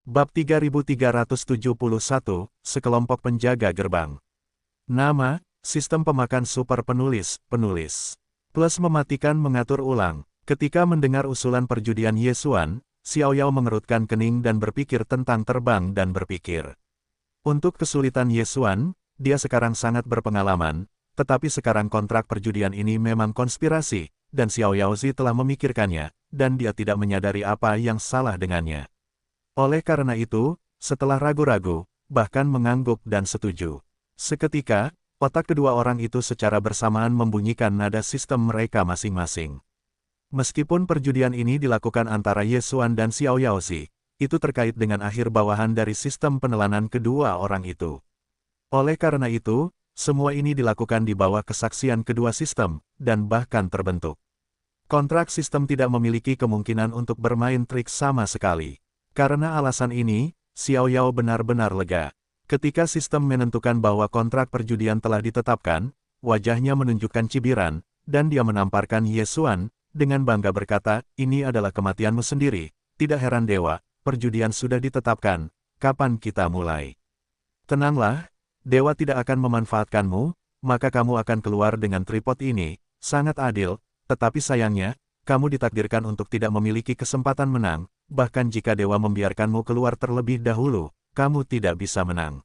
Bab 3371, Sekelompok Penjaga Gerbang. Nama, Sistem Pemakan Super Penulis. Plus mematikan mengatur ulang. Ketika mendengar usulan perjudian Yesuan, Xiao Yao mengerutkan kening dan berpikir tentang terbang dan berpikir. Untuk kesulitan Yesuan, dia sekarang sangat berpengalaman, tetapi sekarang kontrak perjudian ini memang konspirasi, dan Xiao Yaozi telah memikirkannya, dan dia tidak menyadari apa yang salah dengannya. Oleh karena itu, setelah ragu-ragu, bahkan mengangguk dan setuju. Seketika, otak kedua orang itu secara bersamaan membunyikan nada sistem mereka masing-masing. Meskipun perjudian ini dilakukan antara Yesuan dan Xiao Yaozi, itu terkait dengan akhir bawahan dari sistem penelanan kedua orang itu. Oleh karena itu, semua ini dilakukan di bawah kesaksian kedua sistem, dan bahkan terbentuk. Kontrak sistem tidak memiliki kemungkinan untuk bermain trik sama sekali. Karena alasan ini, Xiao Yao benar-benar lega. Ketika sistem menentukan bahwa kontrak perjudian telah ditetapkan, wajahnya menunjukkan cibiran, dan dia menamparkan Yesuan, dengan bangga berkata, "Ini adalah kematianmu sendiri, tidak heran dewa, perjudian sudah ditetapkan, kapan kita mulai?" "Tenanglah, dewa tidak akan memanfaatkanmu, maka kamu akan keluar dengan tripod ini, sangat adil, tetapi sayangnya, kamu ditakdirkan untuk tidak memiliki kesempatan menang, bahkan jika dewa membiarkanmu keluar terlebih dahulu, kamu tidak bisa menang.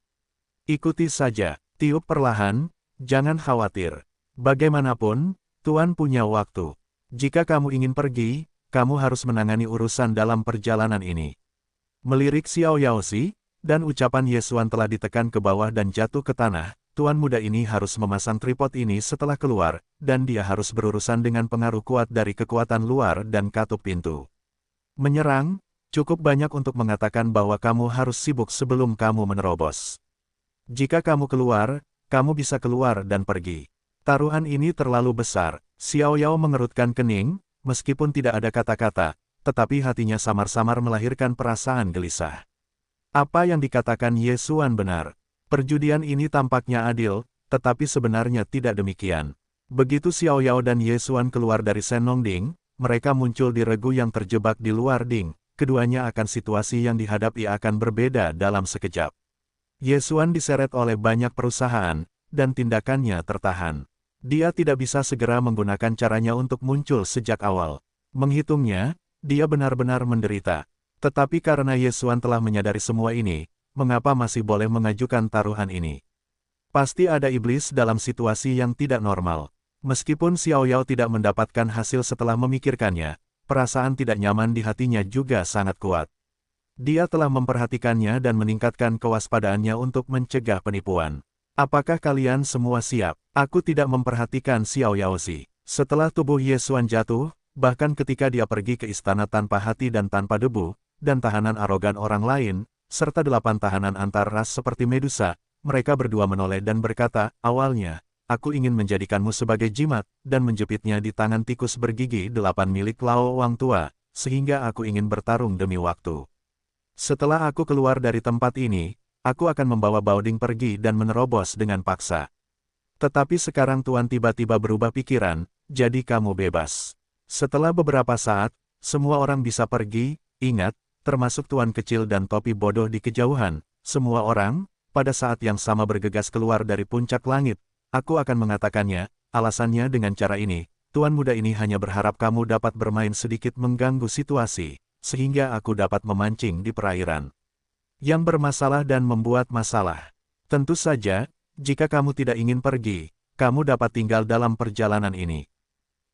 Ikuti saja, tiup perlahan, jangan khawatir. Bagaimanapun, Tuan punya waktu. Jika kamu ingin pergi, kamu harus menangani urusan dalam perjalanan ini." Melirik Xiao Yaozi, dan ucapan Yesuan telah ditekan ke bawah dan jatuh ke tanah, tuan muda ini harus memasang tripod ini setelah keluar, dan dia harus berurusan dengan pengaruh kuat dari kekuatan luar dan katup pintu. Menyerang, cukup banyak untuk mengatakan bahwa kamu harus sibuk sebelum kamu menerobos. Jika kamu keluar, kamu bisa keluar dan pergi. Taruhan ini terlalu besar. Xiao Yao mengerutkan kening, meskipun tidak ada kata-kata, tetapi hatinya samar-samar melahirkan perasaan gelisah. Apa yang dikatakan Yesuan benar. Perjudian ini tampaknya adil, tetapi sebenarnya tidak demikian. Begitu Xiao Yao dan Yesuan keluar dari Senong Ding, mereka muncul di regu yang terjebak di luar Ding. Keduanya akan situasi yang dihadapi akan berbeda dalam sekejap. Yesuan diseret oleh banyak perusahaan, dan tindakannya tertahan. Dia tidak bisa segera menggunakan caranya untuk muncul sejak awal. Menghitungnya, dia benar-benar menderita. Tetapi karena Yesuan telah menyadari semua ini, mengapa masih boleh mengajukan taruhan ini? Pasti ada iblis dalam situasi yang tidak normal. Meskipun Xiao Yao tidak mendapatkan hasil setelah memikirkannya, perasaan tidak nyaman di hatinya juga sangat kuat. Dia telah memperhatikannya dan meningkatkan kewaspadaannya untuk mencegah penipuan. "Apakah kalian semua siap?" Aku tidak memperhatikan Xiao Yaozi. Setelah tubuh Yesuan jatuh, bahkan ketika dia pergi ke istana tanpa hati dan tanpa debu, dan tahanan arogan orang lain, serta 8 tahanan antar ras seperti Medusa, mereka berdua menoleh dan berkata, "Awalnya, aku ingin menjadikanmu sebagai jimat, dan menjepitnya di tangan tikus bergigi 8 milik Lao Wang tua, sehingga aku ingin bertarung demi waktu. Setelah aku keluar dari tempat ini, aku akan membawa Baoding pergi dan menerobos dengan paksa. Tetapi sekarang Tuan tiba-tiba berubah pikiran, jadi kamu bebas." Setelah beberapa saat, semua orang bisa pergi, ingat, termasuk Tuan kecil dan topi bodoh di kejauhan, semua orang, pada saat yang sama bergegas keluar dari puncak langit. Aku akan mengatakannya, alasannya dengan cara ini, Tuan muda ini hanya berharap kamu dapat bermain sedikit mengganggu situasi, sehingga aku dapat memancing di perairan yang bermasalah dan membuat masalah. Tentu saja, jika kamu tidak ingin pergi, kamu dapat tinggal dalam perjalanan ini.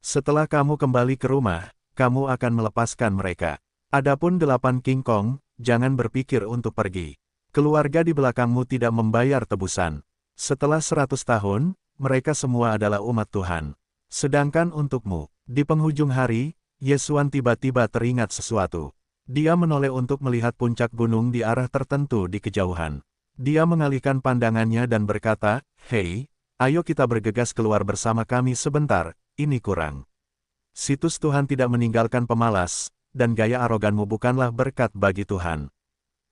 Setelah kamu kembali ke rumah, kamu akan melepaskan mereka. Adapun 8 King Kong, jangan berpikir untuk pergi. Keluarga di belakangmu tidak membayar tebusan. Setelah 100 tahun, mereka semua adalah umat Tuhan. Sedangkan untukmu, di penghujung hari, Yesuan tiba-tiba teringat sesuatu. Dia menoleh untuk melihat puncak gunung di arah tertentu di kejauhan. Dia mengalihkan pandangannya dan berkata, "Hei, ayo kita bergegas keluar bersama kami sebentar, ini kurang. Situs Tuhan tidak meninggalkan pemalas, dan gaya aroganmu bukanlah berkat bagi Tuhan."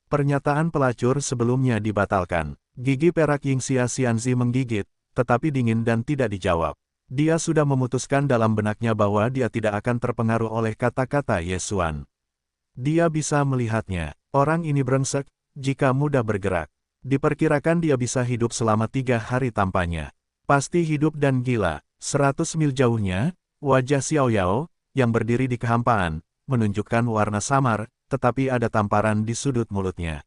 Pernyataan pelacur sebelumnya dibatalkan. Gigi perak Yingxia Xianzi menggigit, tetapi dingin dan tidak dijawab. Dia sudah memutuskan dalam benaknya bahwa dia tidak akan terpengaruh oleh kata-kata Yesuan. Dia bisa melihatnya. Orang ini brengsek, jika mudah bergerak. Diperkirakan dia bisa hidup selama 3 hari tanpanya. Pasti hidup dan gila. 100 mil jauhnya, wajah Xiao Yao, yang berdiri di kehampaan, menunjukkan warna samar, tetapi ada tamparan di sudut mulutnya.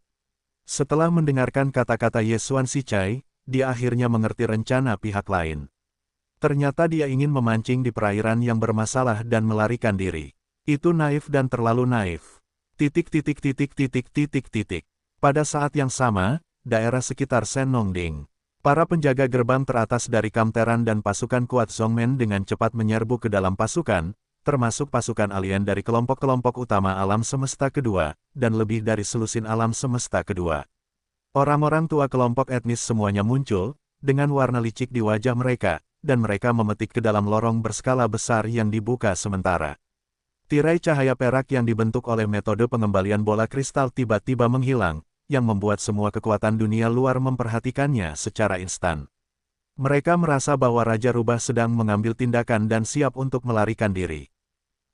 Setelah mendengarkan kata-kata Ye Xuan Sichai, dia akhirnya mengerti rencana pihak lain. Ternyata dia ingin memancing di perairan yang bermasalah dan melarikan diri. Itu naif dan terlalu naif. Pada saat yang sama, daerah sekitar Senongding. Para penjaga gerbang teratas dari Kamteran dan pasukan kuat Zongmen dengan cepat menyerbu ke dalam pasukan, termasuk pasukan alien dari kelompok-kelompok utama alam semesta kedua, dan lebih dari selusin alam semesta kedua. Orang-orang tua kelompok etnis semuanya muncul, dengan warna licik di wajah mereka, dan mereka memetik ke dalam lorong berskala besar yang dibuka sementara. Tirai cahaya perak yang dibentuk oleh metode pengembalian bola kristal tiba-tiba menghilang, yang membuat semua kekuatan dunia luar memperhatikannya secara instan. Mereka merasa bahwa Raja Rubah sedang mengambil tindakan dan siap untuk melarikan diri.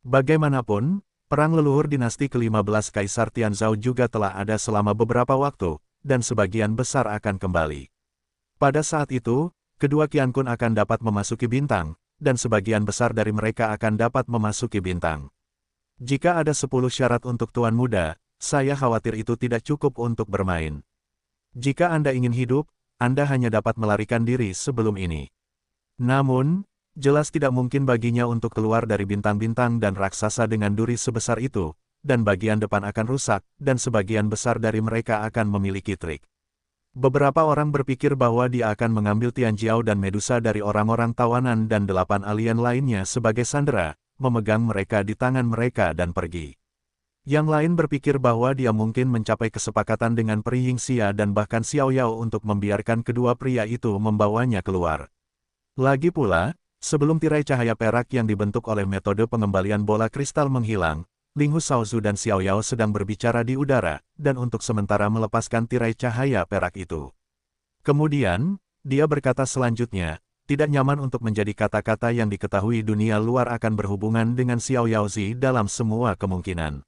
Bagaimanapun, perang leluhur dinasti ke-15 Kaisar Tianzhou juga telah ada selama beberapa waktu, dan sebagian besar akan kembali. Pada saat itu, kedua Qian Kun akan dapat memasuki bintang, dan sebagian besar dari mereka akan dapat memasuki bintang. Jika ada 10 syarat untuk Tuan Muda, saya khawatir itu tidak cukup untuk bermain. Jika Anda ingin hidup, Anda hanya dapat melarikan diri sebelum ini. Namun, jelas tidak mungkin baginya untuk keluar dari bintang-bintang dan raksasa dengan duri sebesar itu, dan bagian depan akan rusak, dan sebagian besar dari mereka akan memiliki trik. Beberapa orang berpikir bahwa dia akan mengambil Tianjiao dan Medusa dari orang-orang tawanan dan 8 alien lainnya sebagai sandera, memegang mereka di tangan mereka dan pergi. Yang lain berpikir bahwa dia mungkin mencapai kesepakatan dengan Peri Yingxia dan bahkan Xiao Yao untuk membiarkan kedua pria itu membawanya keluar. Lagi pula, sebelum tirai cahaya perak yang dibentuk oleh metode pengembalian bola kristal menghilang, Ling Hu Shaozu dan Xiao Yao sedang berbicara di udara, dan untuk sementara melepaskan tirai cahaya perak itu. Kemudian, dia berkata selanjutnya, tidak nyaman untuk menjadi kata-kata yang diketahui dunia luar akan berhubungan dengan Xiao Yaozi dalam semua kemungkinan.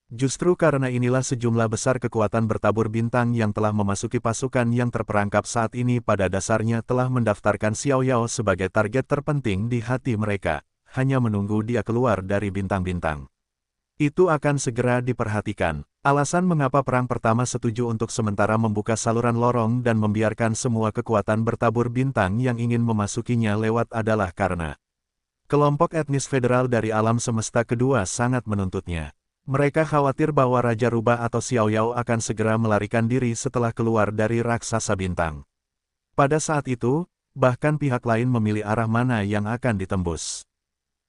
Justru karena inilah sejumlah besar kekuatan bertabur bintang yang telah memasuki pasukan yang terperangkap saat ini pada dasarnya telah mendaftarkan Xiao Yao sebagai target terpenting di hati mereka, hanya menunggu dia keluar dari bintang-bintang. Itu akan segera diperhatikan. Alasan mengapa Perang Pertama setuju untuk sementara membuka saluran lorong dan membiarkan semua kekuatan bertabur bintang yang ingin memasukinya lewat adalah karena kelompok etnis federal dari alam semesta kedua sangat menuntutnya. Mereka khawatir bahwa Raja Rubah atau Xiao Yao akan segera melarikan diri setelah keluar dari raksasa bintang. Pada saat itu, bahkan pihak lain memilih arah mana yang akan ditembus.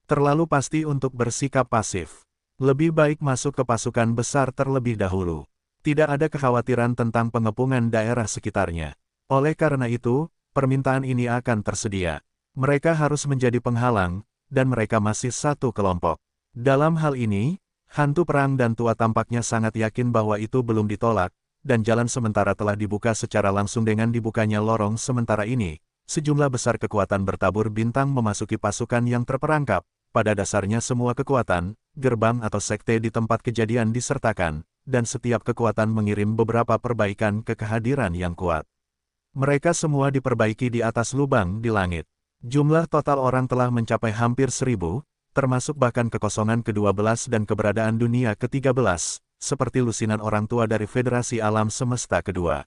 Terlalu pasti untuk bersikap pasif. Lebih baik masuk ke pasukan besar terlebih dahulu. Tidak ada kekhawatiran tentang pengepungan daerah sekitarnya. Oleh karena itu, permintaan ini akan tersedia. Mereka harus menjadi penghalang, dan mereka masih satu kelompok. Dalam hal ini, hantu perang dan tua tampaknya sangat yakin bahwa itu belum ditolak, dan jalan sementara telah dibuka secara langsung dengan dibukanya lorong sementara ini. Sejumlah besar kekuatan bertabur bintang memasuki pasukan yang terperangkap. Pada dasarnya semua kekuatan, gerbang atau sekte di tempat kejadian disertakan, dan setiap kekuatan mengirim beberapa perbaikan ke kehadiran yang kuat. Mereka semua diperbaiki di atas lubang di langit. Jumlah total orang telah mencapai hampir 1000, termasuk bahkan kekosongan ke-12 dan keberadaan dunia ke-13, seperti lusinan orang tua dari Federasi Alam Semesta kedua.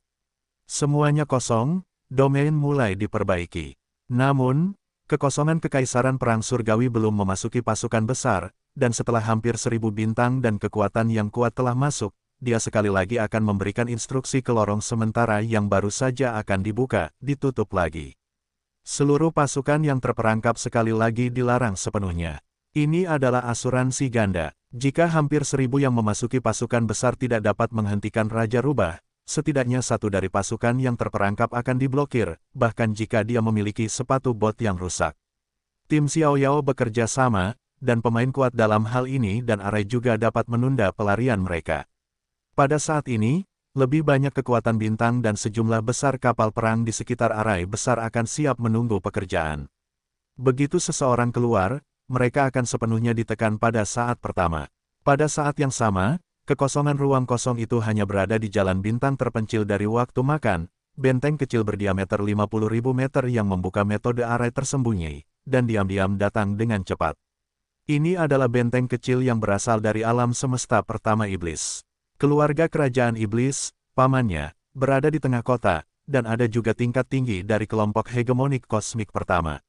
Semuanya kosong, domain mulai diperbaiki. Namun, kekosongan Kekaisaran Perang Surgawi belum memasuki pasukan besar, dan setelah hampir 1000 bintang dan kekuatan yang kuat telah masuk, dia sekali lagi akan memberikan instruksi ke lorong sementara yang baru saja akan dibuka, ditutup lagi. Seluruh pasukan yang terperangkap sekali lagi dilarang sepenuhnya. Ini adalah asuransi ganda. Jika hampir 1000 yang memasuki pasukan besar tidak dapat menghentikan Raja Rubah, setidaknya satu dari pasukan yang terperangkap akan diblokir, bahkan jika dia memiliki sepatu bot yang rusak. Tim Xiao Yao bekerja sama, dan pemain kuat dalam hal ini dan Arai juga dapat menunda pelarian mereka. Pada saat ini, lebih banyak kekuatan bintang dan sejumlah besar kapal perang di sekitar Arai besar akan siap menunggu pekerjaan. Begitu seseorang keluar, mereka akan sepenuhnya ditekan pada saat pertama. Pada saat yang sama, kekosongan ruang kosong itu hanya berada di jalan bintang terpencil dari waktu makan, benteng kecil berdiameter 50.000 meter yang membuka metode array tersembunyi, dan diam-diam datang dengan cepat. Ini adalah benteng kecil yang berasal dari alam semesta pertama iblis. Keluarga kerajaan iblis, pamannya, berada di tengah kota, dan ada juga tingkat tinggi dari kelompok hegemonik kosmik pertama.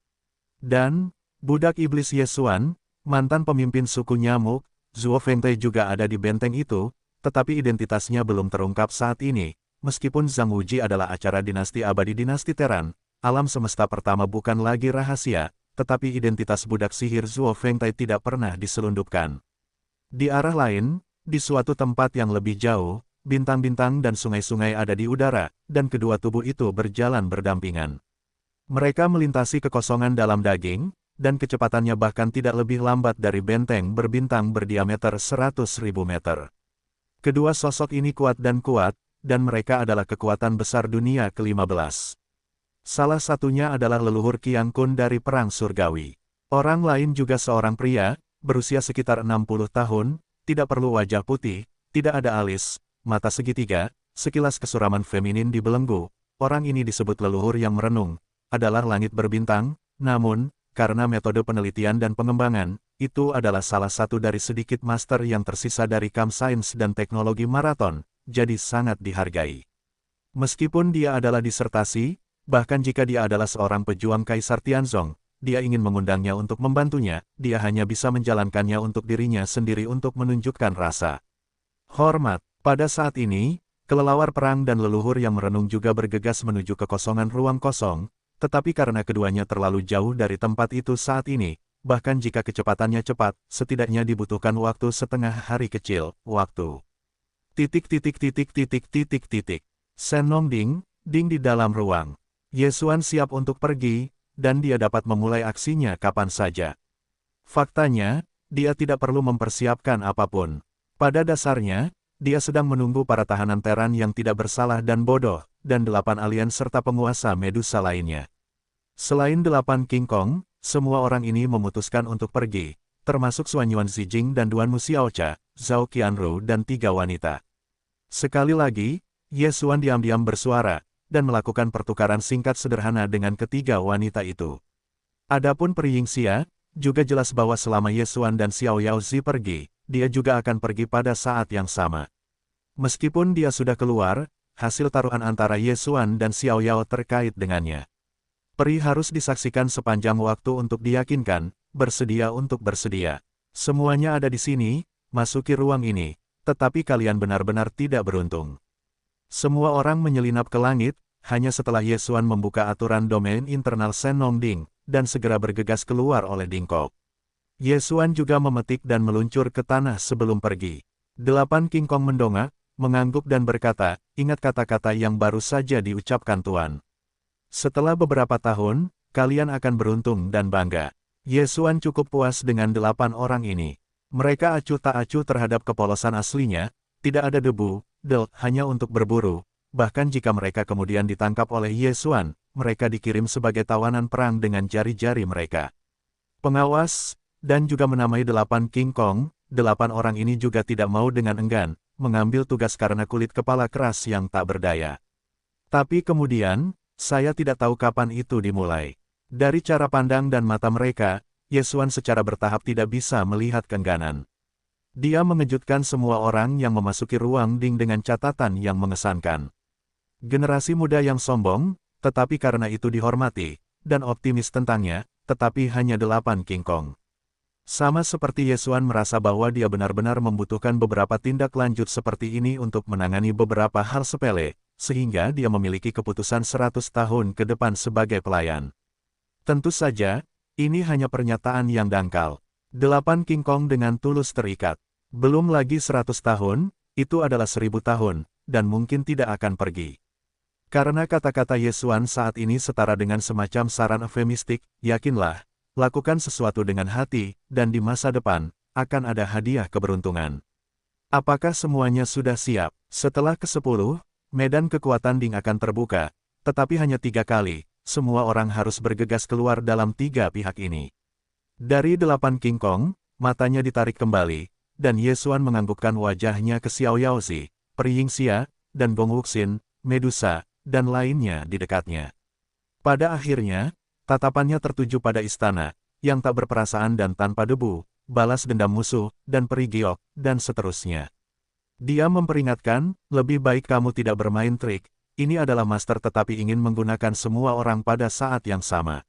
Dan, budak iblis Yesuan, mantan pemimpin suku nyamuk, Zuo Fengtai juga ada di benteng itu, tetapi identitasnya belum terungkap saat ini. Meskipun Zhang Wuji adalah acara dinasti abadi dinasti Teran, alam semesta pertama bukan lagi rahasia, tetapi identitas budak sihir Zuo Fengtai tidak pernah diselundupkan. Di arah lain, di suatu tempat yang lebih jauh, bintang-bintang dan sungai-sungai ada di udara, dan kedua tubuh itu berjalan berdampingan. Mereka melintasi kekosongan dalam daging, dan kecepatannya bahkan tidak lebih lambat dari benteng berbintang berdiameter 100.000 meter. Kedua sosok ini kuat, dan mereka adalah kekuatan besar dunia ke-15. Salah satunya adalah leluhur Qiang Kun dari Perang Surgawi. Orang lain juga seorang pria, berusia sekitar 60 tahun, tidak perlu wajah putih, tidak ada alis, mata segitiga, sekilas kesuraman feminin dibelenggu. Orang ini disebut leluhur yang merenung, adalah langit berbintang, namun, karena metode penelitian dan pengembangan, itu adalah salah satu dari sedikit master yang tersisa dari Camp Sains dan Teknologi Marathon, jadi sangat dihargai. Meskipun dia adalah disertasi, bahkan jika dia adalah seorang pejuang Kaisar Tianzong, dia ingin mengundangnya untuk membantunya, dia hanya bisa menjalankannya untuk dirinya sendiri untuk menunjukkan rasa hormat. Pada saat ini, kelelawar perang dan leluhur yang merenung juga bergegas menuju kekosongan ruang kosong, tetapi karena keduanya terlalu jauh dari tempat itu saat ini, bahkan jika kecepatannya cepat, setidaknya dibutuhkan waktu setengah hari kecil, waktu. Senong Ding di dalam ruang. Yesuan siap untuk pergi, dan dia dapat memulai aksinya kapan saja. Faktanya, dia tidak perlu mempersiapkan apapun. Pada dasarnya, dia sedang menunggu para tahanan Teran yang tidak bersalah dan bodoh, dan 8 alien serta penguasa Medusa lainnya. Selain 8 King Kong, semua orang ini memutuskan untuk pergi, termasuk Xuan Yuan Zijing dan Duan Mu Xiaocha, Zhao Qianru dan 3 wanita. Sekali lagi, Yesuan diam-diam bersuara, dan melakukan pertukaran singkat sederhana dengan ketiga wanita itu. Adapun Pri Yingxia, juga jelas bahwa selama Yesuan dan Xiao Yaozi pergi, dia juga akan pergi pada saat yang sama. Meskipun dia sudah keluar, hasil taruhan antara Yesuan dan Xiao Yao terkait dengannya. Pri harus disaksikan sepanjang waktu untuk diyakinkan, bersedia untuk bersedia. Semuanya ada di sini, masuki ruang ini, tetapi kalian benar-benar tidak beruntung. Semua orang menyelinap ke langit, hanya setelah Yesuan membuka aturan domain internal Senong Ding, dan segera bergegas keluar oleh Dingkok. Yesuan juga memetik dan meluncur ke tanah sebelum pergi. 8 King Kong mendongak, mengangguk dan berkata, ingat kata-kata yang baru saja diucapkan Tuan. Setelah beberapa tahun, kalian akan beruntung dan bangga. Yesuan cukup puas dengan 8 orang ini. Mereka acuh tak acuh terhadap kepolosan aslinya, tidak ada debu, hanya untuk berburu. Bahkan jika mereka kemudian ditangkap oleh Yesuan, mereka dikirim sebagai tawanan perang dengan jari-jari mereka. Pengawas, dan juga menamai 8 King Kong, 8 orang ini juga tidak mau dengan enggan, mengambil tugas karena kulit kepala keras yang tak berdaya. Tapi kemudian, saya tidak tahu kapan itu dimulai. Dari cara pandang dan mata mereka, Yesuan secara bertahap tidak bisa melihat keengganan. Dia mengejutkan semua orang yang memasuki ruang Ding dengan catatan yang mengesankan. Generasi muda yang sombong, tetapi karena itu dihormati, dan optimis tentangnya, tetapi hanya 8 King Kong. Sama seperti Yesuan merasa bahwa dia benar-benar membutuhkan beberapa tindak lanjut seperti ini untuk menangani beberapa hal sepele, sehingga dia memiliki keputusan 100 tahun ke depan sebagai pelayan. Tentu saja, ini hanya pernyataan yang dangkal. 8 King Kong dengan tulus terikat. Belum lagi 100 tahun, itu adalah 1000 tahun, dan mungkin tidak akan pergi. Karena kata-kata Yesuan saat ini setara dengan semacam saran eufemistik, yakinlah, lakukan sesuatu dengan hati, dan di masa depan, akan ada hadiah keberuntungan. Apakah semuanya sudah siap? Setelah ke-10, medan kekuatan Ding akan terbuka, tetapi hanya 3 kali. Semua orang harus bergegas keluar dalam 3 pihak ini. Dari 8 King Kong, matanya ditarik kembali, dan Ye Xuan menganggukkan wajahnya ke Xiao Yaozi, Peri Yingxia, dan Gong Wuxin, Medusa, dan lainnya di dekatnya. Pada akhirnya, tatapannya tertuju pada istana, yang tak berperasaan dan tanpa debu, balas dendam musuh, dan peri giok, dan seterusnya. Dia memperingatkan, lebih baik kamu tidak bermain trik, ini adalah master tetapi ingin menggunakan semua orang pada saat yang sama.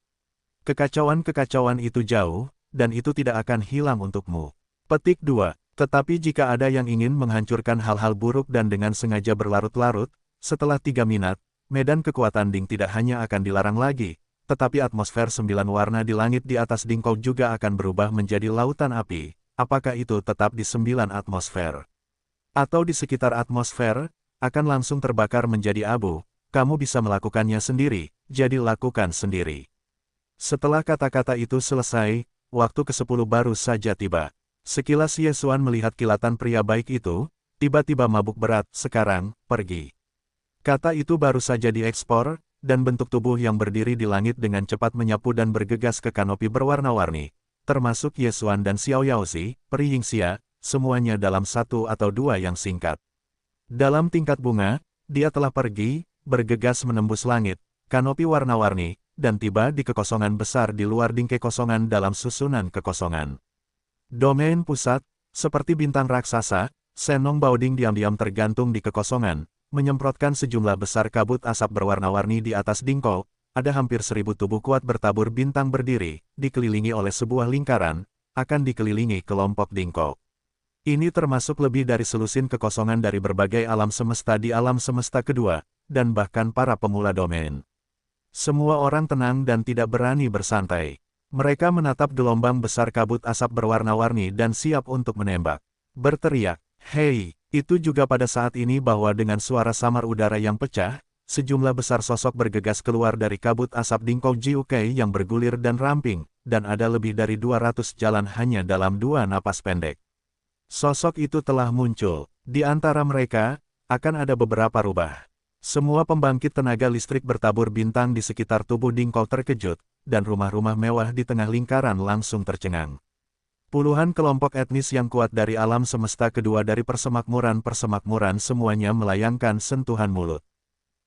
Kekacauan-kekacauan itu jauh, dan itu tidak akan hilang untukmu. Petik 2. Tetapi jika ada yang ingin menghancurkan hal-hal buruk dan dengan sengaja berlarut-larut, setelah 3 minat, medan kekuatan Ding tidak hanya akan dilarang lagi, tetapi atmosfer 9 warna di langit di atas Dingkou juga akan berubah menjadi lautan api. Apakah itu tetap di 9 atmosfer? Atau di sekitar atmosfer, akan langsung terbakar menjadi abu? Kamu bisa melakukannya sendiri, jadi lakukan sendiri. Setelah kata-kata itu selesai, waktu ke-10 baru saja tiba. Sekilas Ye Xuan melihat kilatan pria baik itu, tiba-tiba mabuk berat, sekarang, pergi. Kata itu baru saja diekspor, dan bentuk tubuh yang berdiri di langit dengan cepat menyapu dan bergegas ke kanopi berwarna-warni, termasuk Ye Xuan dan Xiao Yaozi, Peri Yingxia, semuanya dalam 1 atau 2 yang singkat. Dalam tingkat bunga, dia telah pergi, bergegas menembus langit, kanopi warna-warni, dan tiba di kekosongan besar di luar Ding kekosongan dalam susunan kekosongan. Domain pusat, seperti bintang raksasa, Senong Baoding diam-diam tergantung di kekosongan, menyemprotkan sejumlah besar kabut asap berwarna-warni di atas Dingkou. Ada hampir 1000 tubuh kuat bertabur bintang berdiri, dikelilingi oleh sebuah lingkaran, akan dikelilingi kelompok Dingkou. Ini termasuk lebih dari selusin kekosongan dari berbagai alam semesta di alam semesta kedua, dan bahkan para pemula domain. Semua orang tenang dan tidak berani bersantai. Mereka menatap gelombang besar kabut asap berwarna-warni dan siap untuk menembak. Berteriak, "Hei!" Itu juga pada saat ini bahwa dengan suara samar udara yang pecah, sejumlah besar sosok bergegas keluar dari kabut asap Dingkou Jiukai yang bergulir dan ramping, dan ada lebih dari 200 jalan hanya dalam 2 napas pendek. Sosok itu telah muncul. Di antara mereka, akan ada beberapa rubah. Semua pembangkit tenaga listrik bertabur bintang di sekitar tubuh Dingkou terkejut, dan rumah-rumah mewah di tengah lingkaran langsung tercengang. Puluhan kelompok etnis yang kuat dari alam semesta kedua dari persemakmuran-persemakmuran semuanya melayangkan sentuhan mulut.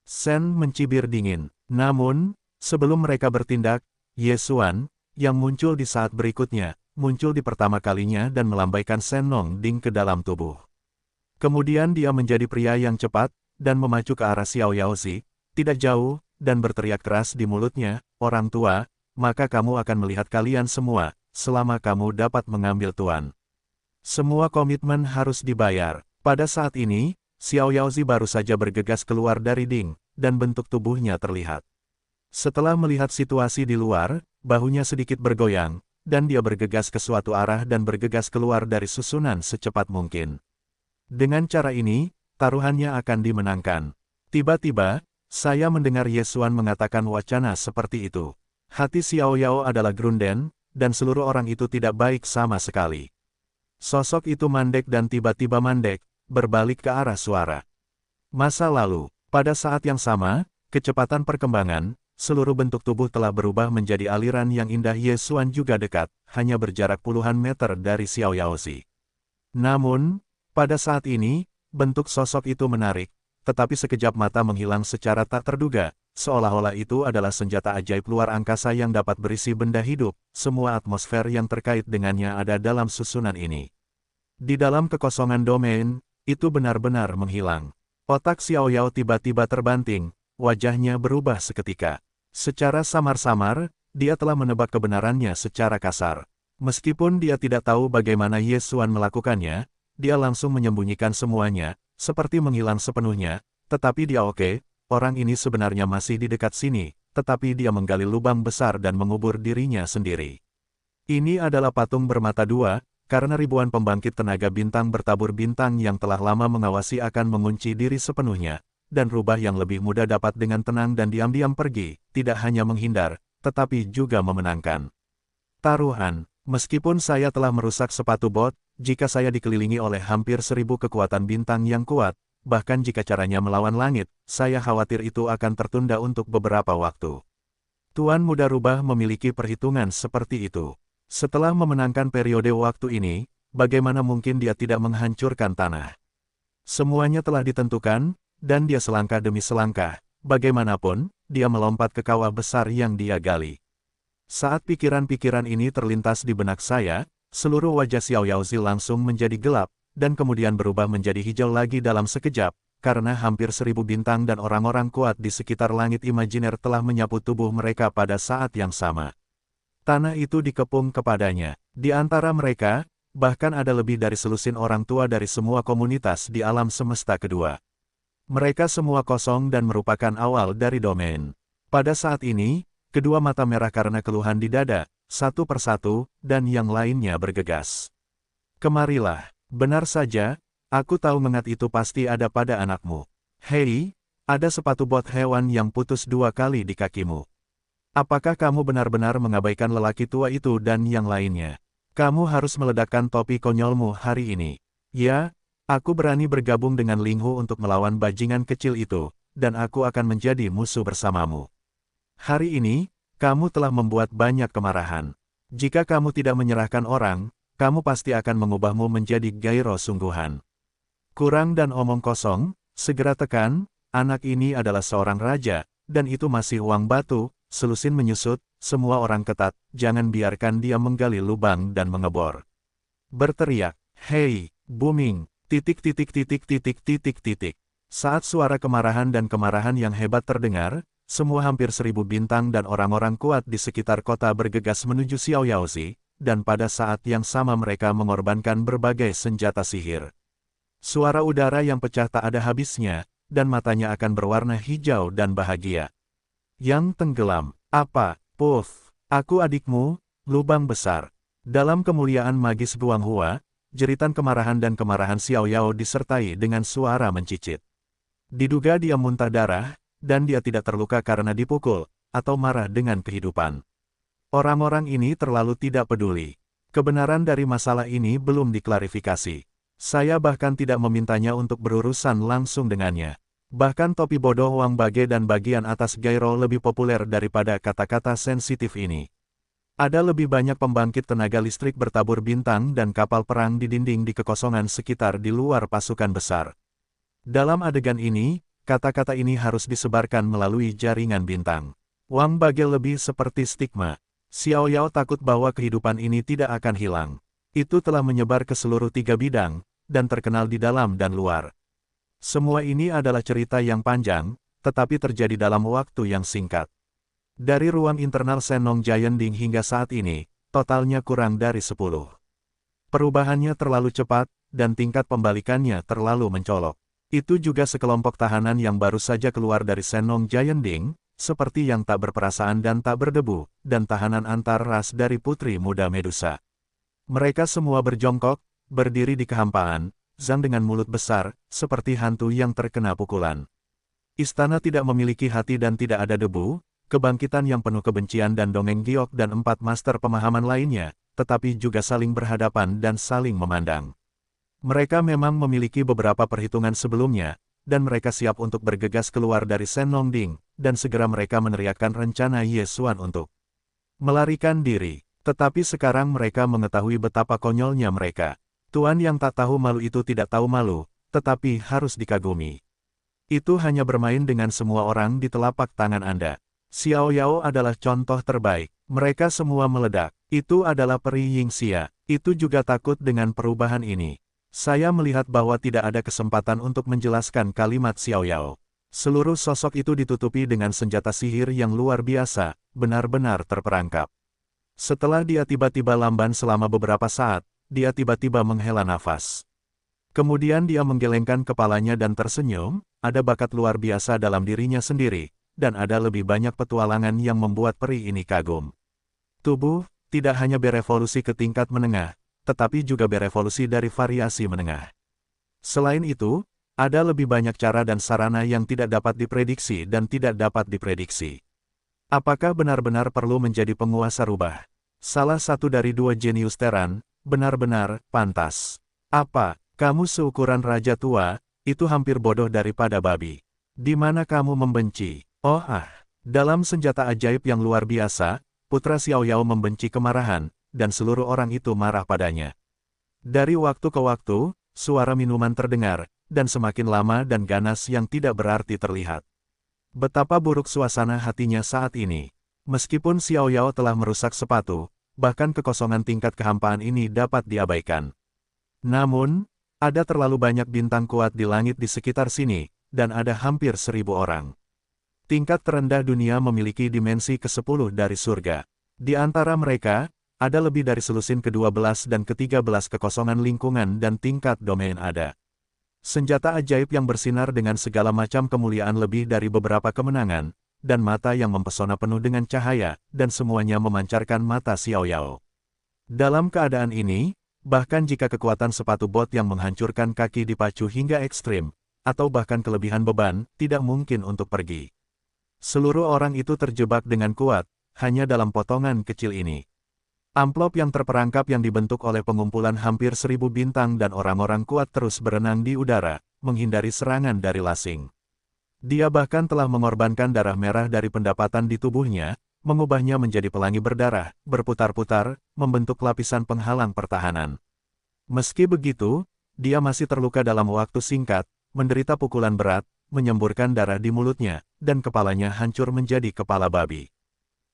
Sen mencibir dingin. Namun, sebelum mereka bertindak, Ye Xuan, yang muncul di saat berikutnya, muncul di pertama kalinya dan melambaikan Senong Ding ke dalam tubuh. Kemudian dia menjadi pria yang cepat, dan memacu ke arah Xiao Yaozi, tidak jauh, dan berteriak keras di mulutnya, "Orang tua, maka kamu akan melihat kalian semua, selama kamu dapat mengambil tuan. Semua komitmen harus dibayar." Pada saat ini, Xiao Yaozi baru saja bergegas keluar dari Ding, dan bentuk tubuhnya terlihat. Setelah melihat situasi di luar, bahunya sedikit bergoyang, dan dia bergegas ke suatu arah dan bergegas keluar dari susunan secepat mungkin. Dengan cara ini, taruhannya akan dimenangkan. Tiba-tiba, saya mendengar Ye Xuan mengatakan wacana seperti itu. Hati Xiao Yao adalah grunden, dan seluruh orang itu tidak baik sama sekali. Sosok itu mandek dan tiba-tiba mandek, berbalik ke arah suara. Masa lalu, pada saat yang sama, kecepatan perkembangan, seluruh bentuk tubuh telah berubah menjadi aliran yang indah. Ye Xuan juga dekat, hanya berjarak puluhan meter dari Xiao Yaozi. Namun, pada saat ini, bentuk sosok itu menarik, tetapi sekejap mata menghilang secara tak terduga, seolah-olah itu adalah senjata ajaib luar angkasa yang dapat berisi benda hidup. Semua atmosfer yang terkait dengannya ada dalam susunan ini. Di dalam kekosongan domain, itu benar-benar menghilang. Otak Xiao Yao tiba-tiba terbanting, wajahnya berubah seketika. Secara samar-samar, dia telah menebak kebenarannya secara kasar. Meskipun dia tidak tahu bagaimana Ye Xuan melakukannya, dia langsung menyembunyikan semuanya, seperti menghilang sepenuhnya, tetapi dia oke. Orang ini sebenarnya masih di dekat sini, tetapi dia menggali lubang besar dan mengubur dirinya sendiri. Ini adalah patung bermata dua, karena ribuan pembangkit tenaga bintang bertabur bintang yang telah lama mengawasi akan mengunci diri sepenuhnya, dan rubah yang lebih mudah dapat dengan tenang dan diam-diam pergi, tidak hanya menghindar, tetapi juga memenangkan. Taruhan, meskipun saya telah merusak sepatu bot, jika saya dikelilingi oleh hampir 1000 kekuatan bintang yang kuat, bahkan jika caranya melawan langit, saya khawatir itu akan tertunda untuk beberapa waktu. Tuan Muda Rubah memiliki perhitungan seperti itu. Setelah memenangkan periode waktu ini, bagaimana mungkin dia tidak menghancurkan tanah? Semuanya telah ditentukan, dan dia selangkah demi selangkah, bagaimanapun, dia melompat ke kawah besar yang dia gali. Saat pikiran-pikiran ini terlintas di benak saya, seluruh wajah Xiao Yaozi langsung menjadi gelap, dan kemudian berubah menjadi hijau lagi dalam sekejap, karena hampir 1000 bintang dan orang-orang kuat di sekitar langit imajiner telah menyapu tubuh mereka pada saat yang sama. Tanah itu dikepung kepadanya. Di antara mereka, bahkan ada lebih dari selusin orang tua dari semua komunitas di alam semesta kedua. Mereka semua kosong dan merupakan awal dari domain. Pada saat ini, kedua mata merah karena keluhan di dada, satu persatu, dan yang lainnya bergegas. Kemarilah, benar saja, aku tahu mengat itu pasti ada pada anakmu. Hei, ada sepatu bot hewan yang putus 2 kali di kakimu. Apakah kamu benar-benar mengabaikan lelaki tua itu dan yang lainnya? Kamu harus meledakkan topi konyolmu hari ini. Ya, aku berani bergabung dengan Linghu untuk melawan bajingan kecil itu, dan aku akan menjadi musuh bersamamu. Hari ini, kamu telah membuat banyak kemarahan. Jika kamu tidak menyerahkan orang, kamu pasti akan mengubahmu menjadi gairo sungguhan. Kurang dan omong kosong, segera tekan, anak ini adalah seorang raja, dan itu masih uang batu. Selusin menyusut, semua orang ketat, jangan biarkan dia menggali lubang dan mengebor. Berteriak, hei, booming, titik. Saat suara kemarahan dan kemarahan yang hebat terdengar, semua hampir 1000 bintang dan orang-orang kuat di sekitar kota bergegas menuju Xiao Yaozi, dan pada saat yang sama mereka mengorbankan berbagai senjata sihir. Suara udara yang pecah tak ada habisnya, dan matanya akan berwarna hijau dan bahagia. Yang tenggelam, apa, Puff, aku adikmu, lubang besar. Dalam kemuliaan magis Guanghua, jeritan kemarahan dan kemarahan Xiao Yao disertai dengan suara mencicit. Diduga dia muntah darah, dan dia tidak terluka karena dipukul, atau marah dengan kehidupan. Orang-orang ini terlalu tidak peduli. Kebenaran dari masalah ini belum diklarifikasi. Saya bahkan tidak memintanya untuk berurusan langsung dengannya. Bahkan topi bodoh Wang Bage dan bagian atas gyro lebih populer daripada kata-kata sensitif ini. Ada lebih banyak pembangkit tenaga listrik bertabur bintang dan kapal perang di dinding di kekosongan sekitar di luar pasukan besar. Dalam adegan ini, kata-kata ini harus disebarkan melalui jaringan bintang. Wang Bage lebih seperti stigma. Xiao Yao takut bahwa kehidupan ini tidak akan hilang. Itu telah menyebar ke seluruh 3 bidang, dan terkenal di dalam dan luar. Semua ini adalah cerita yang panjang, tetapi terjadi dalam waktu yang singkat. Dari ruang internal Senong Giant Ding hingga saat ini, totalnya kurang dari 10. Perubahannya terlalu cepat, dan tingkat pembalikannya terlalu mencolok. Itu juga sekelompok tahanan yang baru saja keluar dari Senong Giant Ding, seperti yang tak berperasaan dan tak berdebu, dan tahanan antar ras dari Putri Muda Medusa. Mereka semua berjongkok, berdiri di kehampaan, Zhang dengan mulut besar, seperti hantu yang terkena pukulan. Istana tidak memiliki hati dan tidak ada debu, kebangkitan yang penuh kebencian dan dongeng giok dan 4 master pemahaman lainnya, tetapi juga saling berhadapan dan saling memandang. Mereka memang memiliki beberapa perhitungan sebelumnya, dan mereka siap untuk bergegas keluar dari Senong Ding, dan segera mereka meneriakkan rencana Ye Xuan untuk melarikan diri. Tetapi sekarang mereka mengetahui betapa konyolnya mereka. Tuan yang tak tahu malu itu tidak tahu malu, tetapi harus dikagumi. Itu hanya bermain dengan semua orang di telapak tangan Anda. Xiao Yao adalah contoh terbaik. Mereka semua meledak. Itu adalah peri Yingxia. Itu juga takut dengan perubahan ini. Saya melihat bahwa tidak ada kesempatan untuk menjelaskan kalimat Xiao Yao. Seluruh sosok itu ditutupi dengan senjata sihir yang luar biasa, benar-benar terperangkap. Setelah dia tiba-tiba lamban selama beberapa saat, dia tiba-tiba menghela nafas. Kemudian dia menggelengkan kepalanya dan tersenyum, ada bakat luar biasa dalam dirinya sendiri, dan ada lebih banyak petualangan yang membuat peri ini kagum. Tubuh, tidak hanya berevolusi ke tingkat menengah, tetapi juga berevolusi dari variasi menengah. Selain itu, ada lebih banyak cara dan sarana yang tidak dapat diprediksi dan tidak dapat diprediksi. Apakah benar-benar perlu menjadi penguasa rubah? Salah satu dari 2 jenius Teran, benar-benar pantas. Apa, kamu seukuran raja tua, itu hampir bodoh daripada babi. Di mana kamu membenci? Oh dalam senjata ajaib yang luar biasa, putra Xiao Yao membenci kemarahan, dan seluruh orang itu marah padanya. Dari waktu ke waktu, suara minuman terdengar, dan semakin lama dan ganas yang tidak berarti terlihat. Betapa buruk suasana hatinya saat ini. Meskipun Xiao Yao telah merusak sepatu, bahkan kekosongan tingkat kehampaan ini dapat diabaikan. Namun, ada terlalu banyak bintang kuat di langit di sekitar sini, dan ada hampir 1.000 orang. Tingkat terendah dunia memiliki dimensi ke-10 dari surga. Di antara mereka, ada lebih dari selusin ke-12 dan ke-13 kekosongan lingkungan dan tingkat domain ada. Senjata ajaib yang bersinar dengan segala macam kemuliaan lebih dari beberapa kemenangan, dan mata yang mempesona penuh dengan cahaya, dan semuanya memancarkan mata Xiao Yao. Dalam keadaan ini, bahkan jika kekuatan sepatu bot yang menghancurkan kaki dipacu hingga ekstrim, atau bahkan kelebihan beban, tidak mungkin untuk pergi. Seluruh orang itu terjebak dengan kuat, hanya dalam potongan kecil ini. Amplop yang terperangkap yang dibentuk oleh pengumpulan hampir 1.000 bintang dan orang-orang kuat terus berenang di udara, menghindari serangan dari lasing. Dia bahkan telah mengorbankan darah merah dari pendapatan di tubuhnya, mengubahnya menjadi pelangi berdarah, berputar-putar, membentuk lapisan penghalang pertahanan. Meski begitu, dia masih terluka dalam waktu singkat, menderita pukulan berat, menyemburkan darah di mulutnya, dan kepalanya hancur menjadi kepala babi.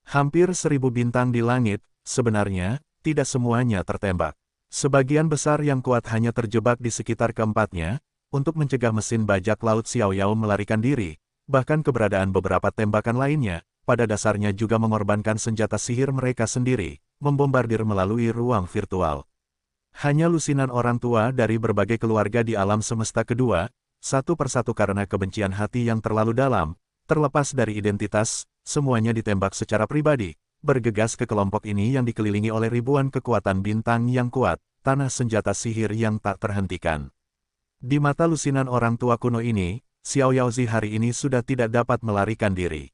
Hampir 1.000 bintang di langit, sebenarnya, tidak semuanya tertembak. Sebagian besar yang kuat hanya terjebak di sekitar keempatnya, untuk mencegah mesin bajak laut Xiao Yao melarikan diri, bahkan keberadaan beberapa tembakan lainnya, pada dasarnya juga mengorbankan senjata sihir mereka sendiri, membombardir melalui ruang virtual. Hanya lusinan orang tua dari berbagai keluarga di alam semesta kedua, satu persatu karena kebencian hati yang terlalu dalam, terlepas dari identitas, semuanya ditembak secara pribadi, bergegas ke kelompok ini yang dikelilingi oleh ribuan kekuatan bintang yang kuat, tanah senjata sihir yang tak terhentikan. Di mata lusinan orang tua kuno ini, Xiao Yaozi hari ini sudah tidak dapat melarikan diri.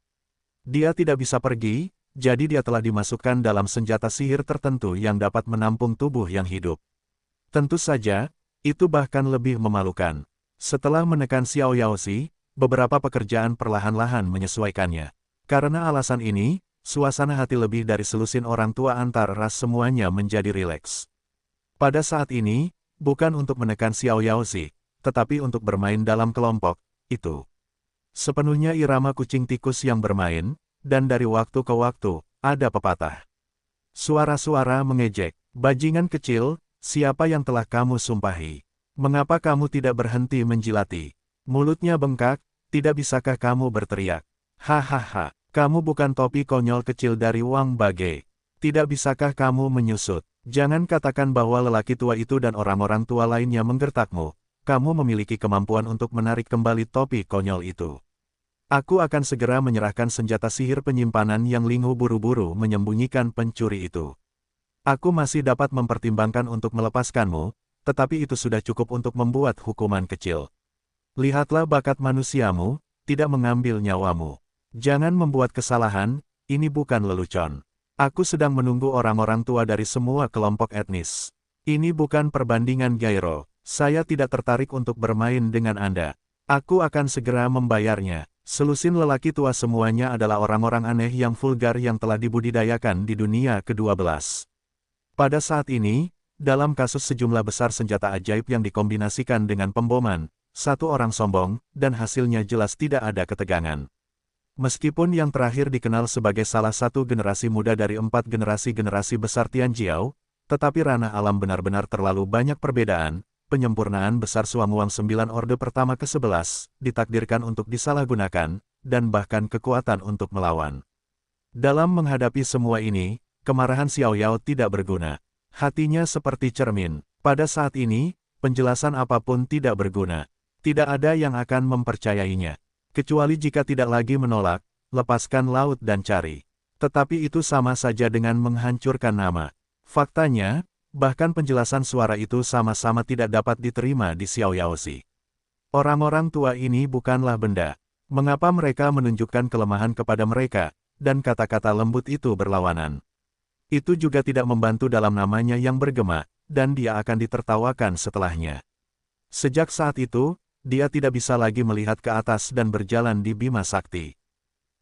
Dia tidak bisa pergi, jadi dia telah dimasukkan dalam senjata sihir tertentu yang dapat menampung tubuh yang hidup. Tentu saja, itu bahkan lebih memalukan. Setelah menekan Xiao Yaozi, beberapa pekerjaan perlahan-lahan menyesuaikannya. Karena alasan ini, suasana hati lebih dari selusin orang tua antar ras semuanya menjadi rileks. Pada saat ini, bukan untuk menekan Xiao Yaozi, tetapi untuk bermain dalam kelompok, itu. Sepenuhnya irama kucing tikus yang bermain, dan dari waktu ke waktu, ada pepatah. Suara-suara mengejek, bajingan kecil, siapa yang telah kamu sumpahi? Mengapa kamu tidak berhenti menjilati? Mulutnya bengkak, tidak bisakah kamu berteriak? Hahaha. Kamu bukan topi konyol kecil dari Wang Bage. Tidak bisakah kamu menyusut? Jangan katakan bahwa lelaki tua itu dan orang-orang tua lainnya menggertakmu. Kamu memiliki kemampuan untuk menarik kembali topi konyol itu. Aku akan segera menyerahkan senjata sihir penyimpanan yang Linghu buru-buru menyembunyikan pencuri itu. Aku masih dapat mempertimbangkan untuk melepaskanmu, tetapi itu sudah cukup untuk membuat hukuman kecil. Lihatlah bakat manusiamu, tidak mengambil nyawamu. Jangan membuat kesalahan, ini bukan lelucon. Aku sedang menunggu orang-orang tua dari semua kelompok etnis. Ini bukan perbandingan gyro, saya tidak tertarik untuk bermain dengan Anda. Aku akan segera membayarnya. Selusin lelaki tua semuanya adalah orang-orang aneh yang vulgar yang telah dibudidayakan di dunia ke-12. Pada saat ini, dalam kasus sejumlah besar senjata ajaib yang dikombinasikan dengan pemboman, satu orang sombong, dan hasilnya jelas tidak ada ketegangan. Meskipun yang terakhir dikenal sebagai salah satu generasi muda dari 4 generasi besar Tianjiao, tetapi ranah alam benar-benar terlalu banyak perbedaan, penyempurnaan besar Suamuang 9 Orde pertama ke-11, ditakdirkan untuk disalahgunakan, dan bahkan kekuatan untuk melawan. Dalam menghadapi semua ini, kemarahan Xiao Yao tidak berguna. Hatinya seperti cermin. Pada saat ini, penjelasan apapun tidak berguna. Tidak ada yang akan mempercayainya. Kecuali jika tidak lagi menolak, lepaskan laut dan cari. Tetapi itu sama saja dengan menghancurkan nama. Faktanya, bahkan penjelasan suara itu sama-sama tidak dapat diterima di Xiao Yaozi. Orang-orang tua ini bukanlah benda. Mengapa mereka menunjukkan kelemahan kepada mereka, dan kata-kata lembut itu berlawanan? Itu juga tidak membantu dalam namanya yang bergema, dan dia akan ditertawakan setelahnya. Sejak saat itu, dia tidak bisa lagi melihat ke atas dan berjalan di Bima Sakti.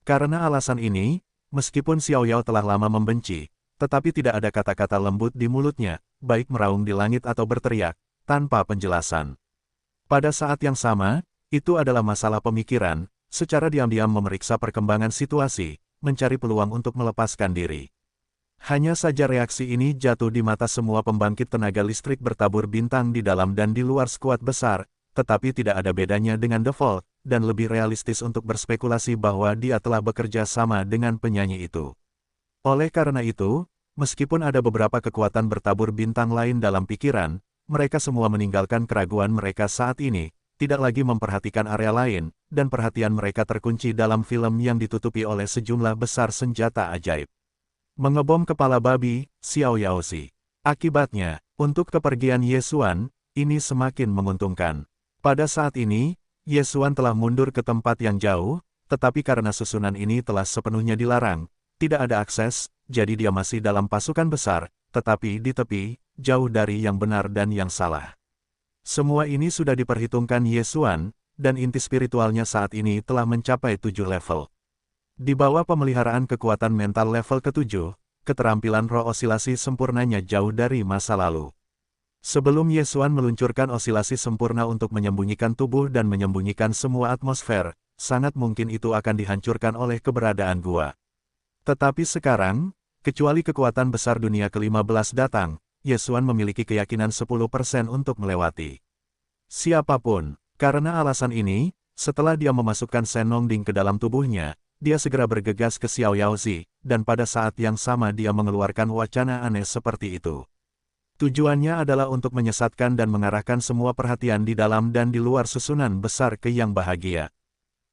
Karena alasan ini, meskipun Xiao Yao telah lama membenci, tetapi tidak ada kata-kata lembut di mulutnya, baik meraung di langit atau berteriak, tanpa penjelasan. Pada saat yang sama, itu adalah masalah pemikiran, secara diam-diam memeriksa perkembangan situasi, mencari peluang untuk melepaskan diri. Hanya saja reaksi ini jatuh di mata semua pembangkit tenaga listrik bertabur bintang di dalam dan di luar skuad besar, tetapi tidak ada bedanya dengan The Vault, dan lebih realistis untuk berspekulasi bahwa dia telah bekerja sama dengan penyanyi itu. Oleh karena itu, meskipun ada beberapa kekuatan bertabur bintang lain dalam pikiran, mereka semua meninggalkan keraguan mereka saat ini, tidak lagi memperhatikan area lain, dan perhatian mereka terkunci dalam film yang ditutupi oleh sejumlah besar senjata ajaib. Mengebom kepala babi, Xiao Yaozi. Akibatnya, untuk kepergian Ye Xuan, ini semakin menguntungkan. Pada saat ini, Ye Xuan telah mundur ke tempat yang jauh, tetapi karena susunan ini telah sepenuhnya dilarang, tidak ada akses, jadi dia masih dalam pasukan besar, tetapi di tepi, jauh dari yang benar dan yang salah. Semua ini sudah diperhitungkan Ye Xuan, dan inti spiritualnya saat ini telah mencapai 7 level. Di bawah pemeliharaan kekuatan mental level ke-7, keterampilan roh osilasi sempurnanya jauh dari masa lalu. Sebelum Ye Xuan meluncurkan osilasi sempurna untuk menyembunyikan tubuh dan menyembunyikan semua atmosfer, sangat mungkin itu akan dihancurkan oleh keberadaan gua. Tetapi sekarang, kecuali kekuatan besar dunia ke-15 datang, Ye Xuan memiliki keyakinan 10% untuk melewati siapapun. Karena alasan ini, setelah dia memasukkan Shen Nongding ke dalam tubuhnya, dia segera bergegas ke Xiao Yaozi, dan pada saat yang sama dia mengeluarkan wacana aneh seperti itu. Tujuannya adalah untuk menyesatkan dan mengarahkan semua perhatian di dalam dan di luar susunan besar ke yang bahagia.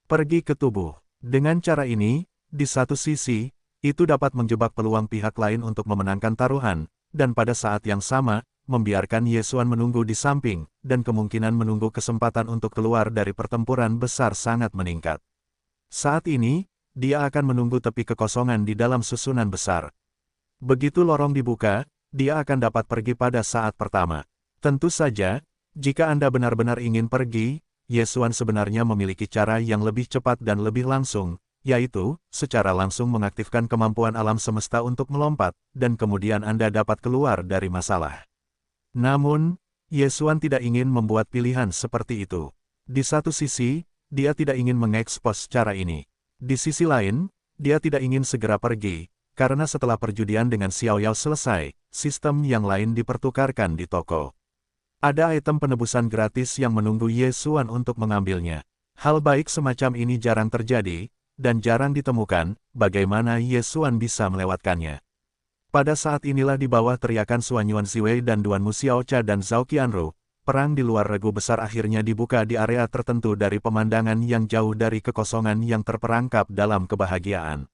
Pergi ke tubuh. Dengan cara ini, di satu sisi, itu dapat menjebak peluang pihak lain untuk memenangkan taruhan, dan pada saat yang sama, membiarkan Ye Xuan menunggu di samping, dan kemungkinan menunggu kesempatan untuk keluar dari pertempuran besar sangat meningkat. Saat ini, dia akan menunggu tepi kekosongan di dalam susunan besar. Begitu lorong dibuka, dia akan dapat pergi pada saat pertama. Tentu saja, jika Anda benar-benar ingin pergi, Ye Xuan sebenarnya memiliki cara yang lebih cepat dan lebih langsung, yaitu, secara langsung mengaktifkan kemampuan alam semesta untuk melompat, dan kemudian Anda dapat keluar dari masalah. Namun, Ye Xuan tidak ingin membuat pilihan seperti itu. Di satu sisi, dia tidak ingin mengekspos cara ini. Di sisi lain, dia tidak ingin segera pergi, karena setelah perjudian dengan Xiao Yao selesai, sistem yang lain dipertukarkan di toko. Ada item penebusan gratis yang menunggu Ye Xuan untuk mengambilnya. Hal baik semacam ini jarang terjadi, dan jarang ditemukan, bagaimana Ye Xuan bisa melewatkannya. Pada saat inilah di bawah teriakan Xuan Yuan Ziwei dan Duan Mu Xiaocha dan Zhao Qianru, perang di luar regu besar akhirnya dibuka di area tertentu dari pemandangan yang jauh dari kekosongan yang terperangkap dalam kebahagiaan.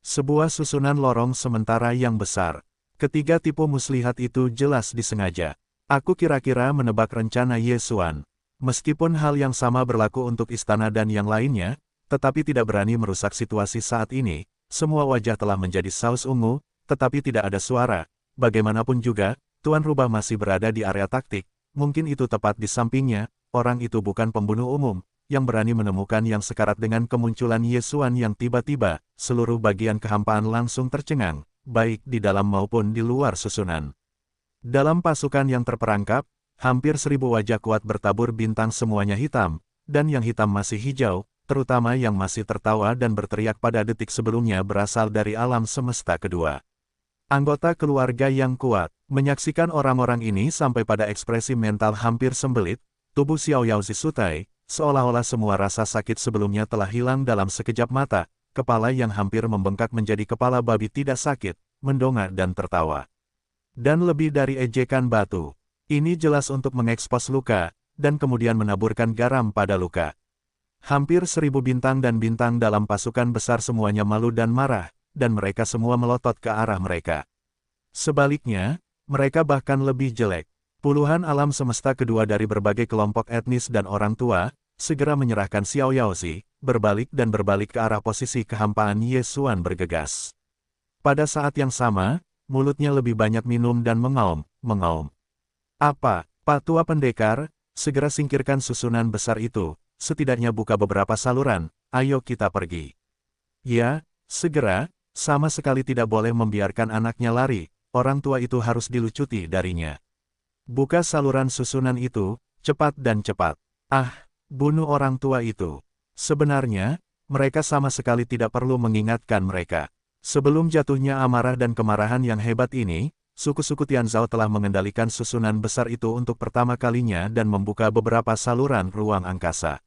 Sebuah susunan lorong sementara yang besar. Ketiga tipe muslihat itu jelas disengaja. Aku kira-kira menebak rencana Ye Xuan. Meskipun hal yang sama berlaku untuk istana dan yang lainnya, tetapi tidak berani merusak situasi saat ini, semua wajah telah menjadi saus ungu, tetapi tidak ada suara. Bagaimanapun juga, Tuan Rubah masih berada di area taktik. Mungkin itu tepat di sampingnya, orang itu bukan pembunuh umum, yang berani menemukan yang sekarat dengan kemunculan Ye Xuan yang tiba-tiba, seluruh bagian kehampaan langsung tercengang, baik di dalam maupun di luar susunan. Dalam pasukan yang terperangkap, hampir 1000 wajah kuat bertabur bintang semuanya hitam, dan yang hitam masih hijau, terutama yang masih tertawa dan berteriak pada detik sebelumnya berasal dari alam semesta kedua. Anggota keluarga yang kuat, menyaksikan orang-orang ini sampai pada ekspresi mental hampir sembelit, tubuh Xiao Yaozi sutai, seolah-olah semua rasa sakit sebelumnya telah hilang dalam sekejap mata, kepala yang hampir membengkak menjadi kepala babi tidak sakit, mendongak dan tertawa. Dan lebih dari ejekan batu, ini jelas untuk mengekspos luka, dan kemudian menaburkan garam pada luka. Hampir 1000 bintang dan bintang dalam pasukan besar semuanya malu dan marah, dan mereka semua melotot ke arah mereka. Sebaliknya, mereka bahkan lebih jelek. Puluhan alam semesta kedua dari berbagai kelompok etnis dan orang tua, segera menyerahkan Xiao Yaozi, berbalik ke arah posisi kehampaan Ye Xuan bergegas. Pada saat yang sama, mulutnya lebih banyak minum dan mengaum. Apa, Pak Tua Pendekar, segera singkirkan susunan besar itu, setidaknya buka beberapa saluran, ayo kita pergi. Ya, segera. Sama sekali tidak boleh membiarkan anaknya lari, orang tua itu harus dilucuti darinya. Buka saluran susunan itu, cepat dan cepat. Ah, bunuh orang tua itu. Sebenarnya, mereka sama sekali tidak perlu mengingatkan mereka. Sebelum jatuhnya amarah dan kemarahan yang hebat ini, suku-suku Tianzhou telah mengendalikan susunan besar itu untuk pertama kalinya dan membuka beberapa saluran ruang angkasa.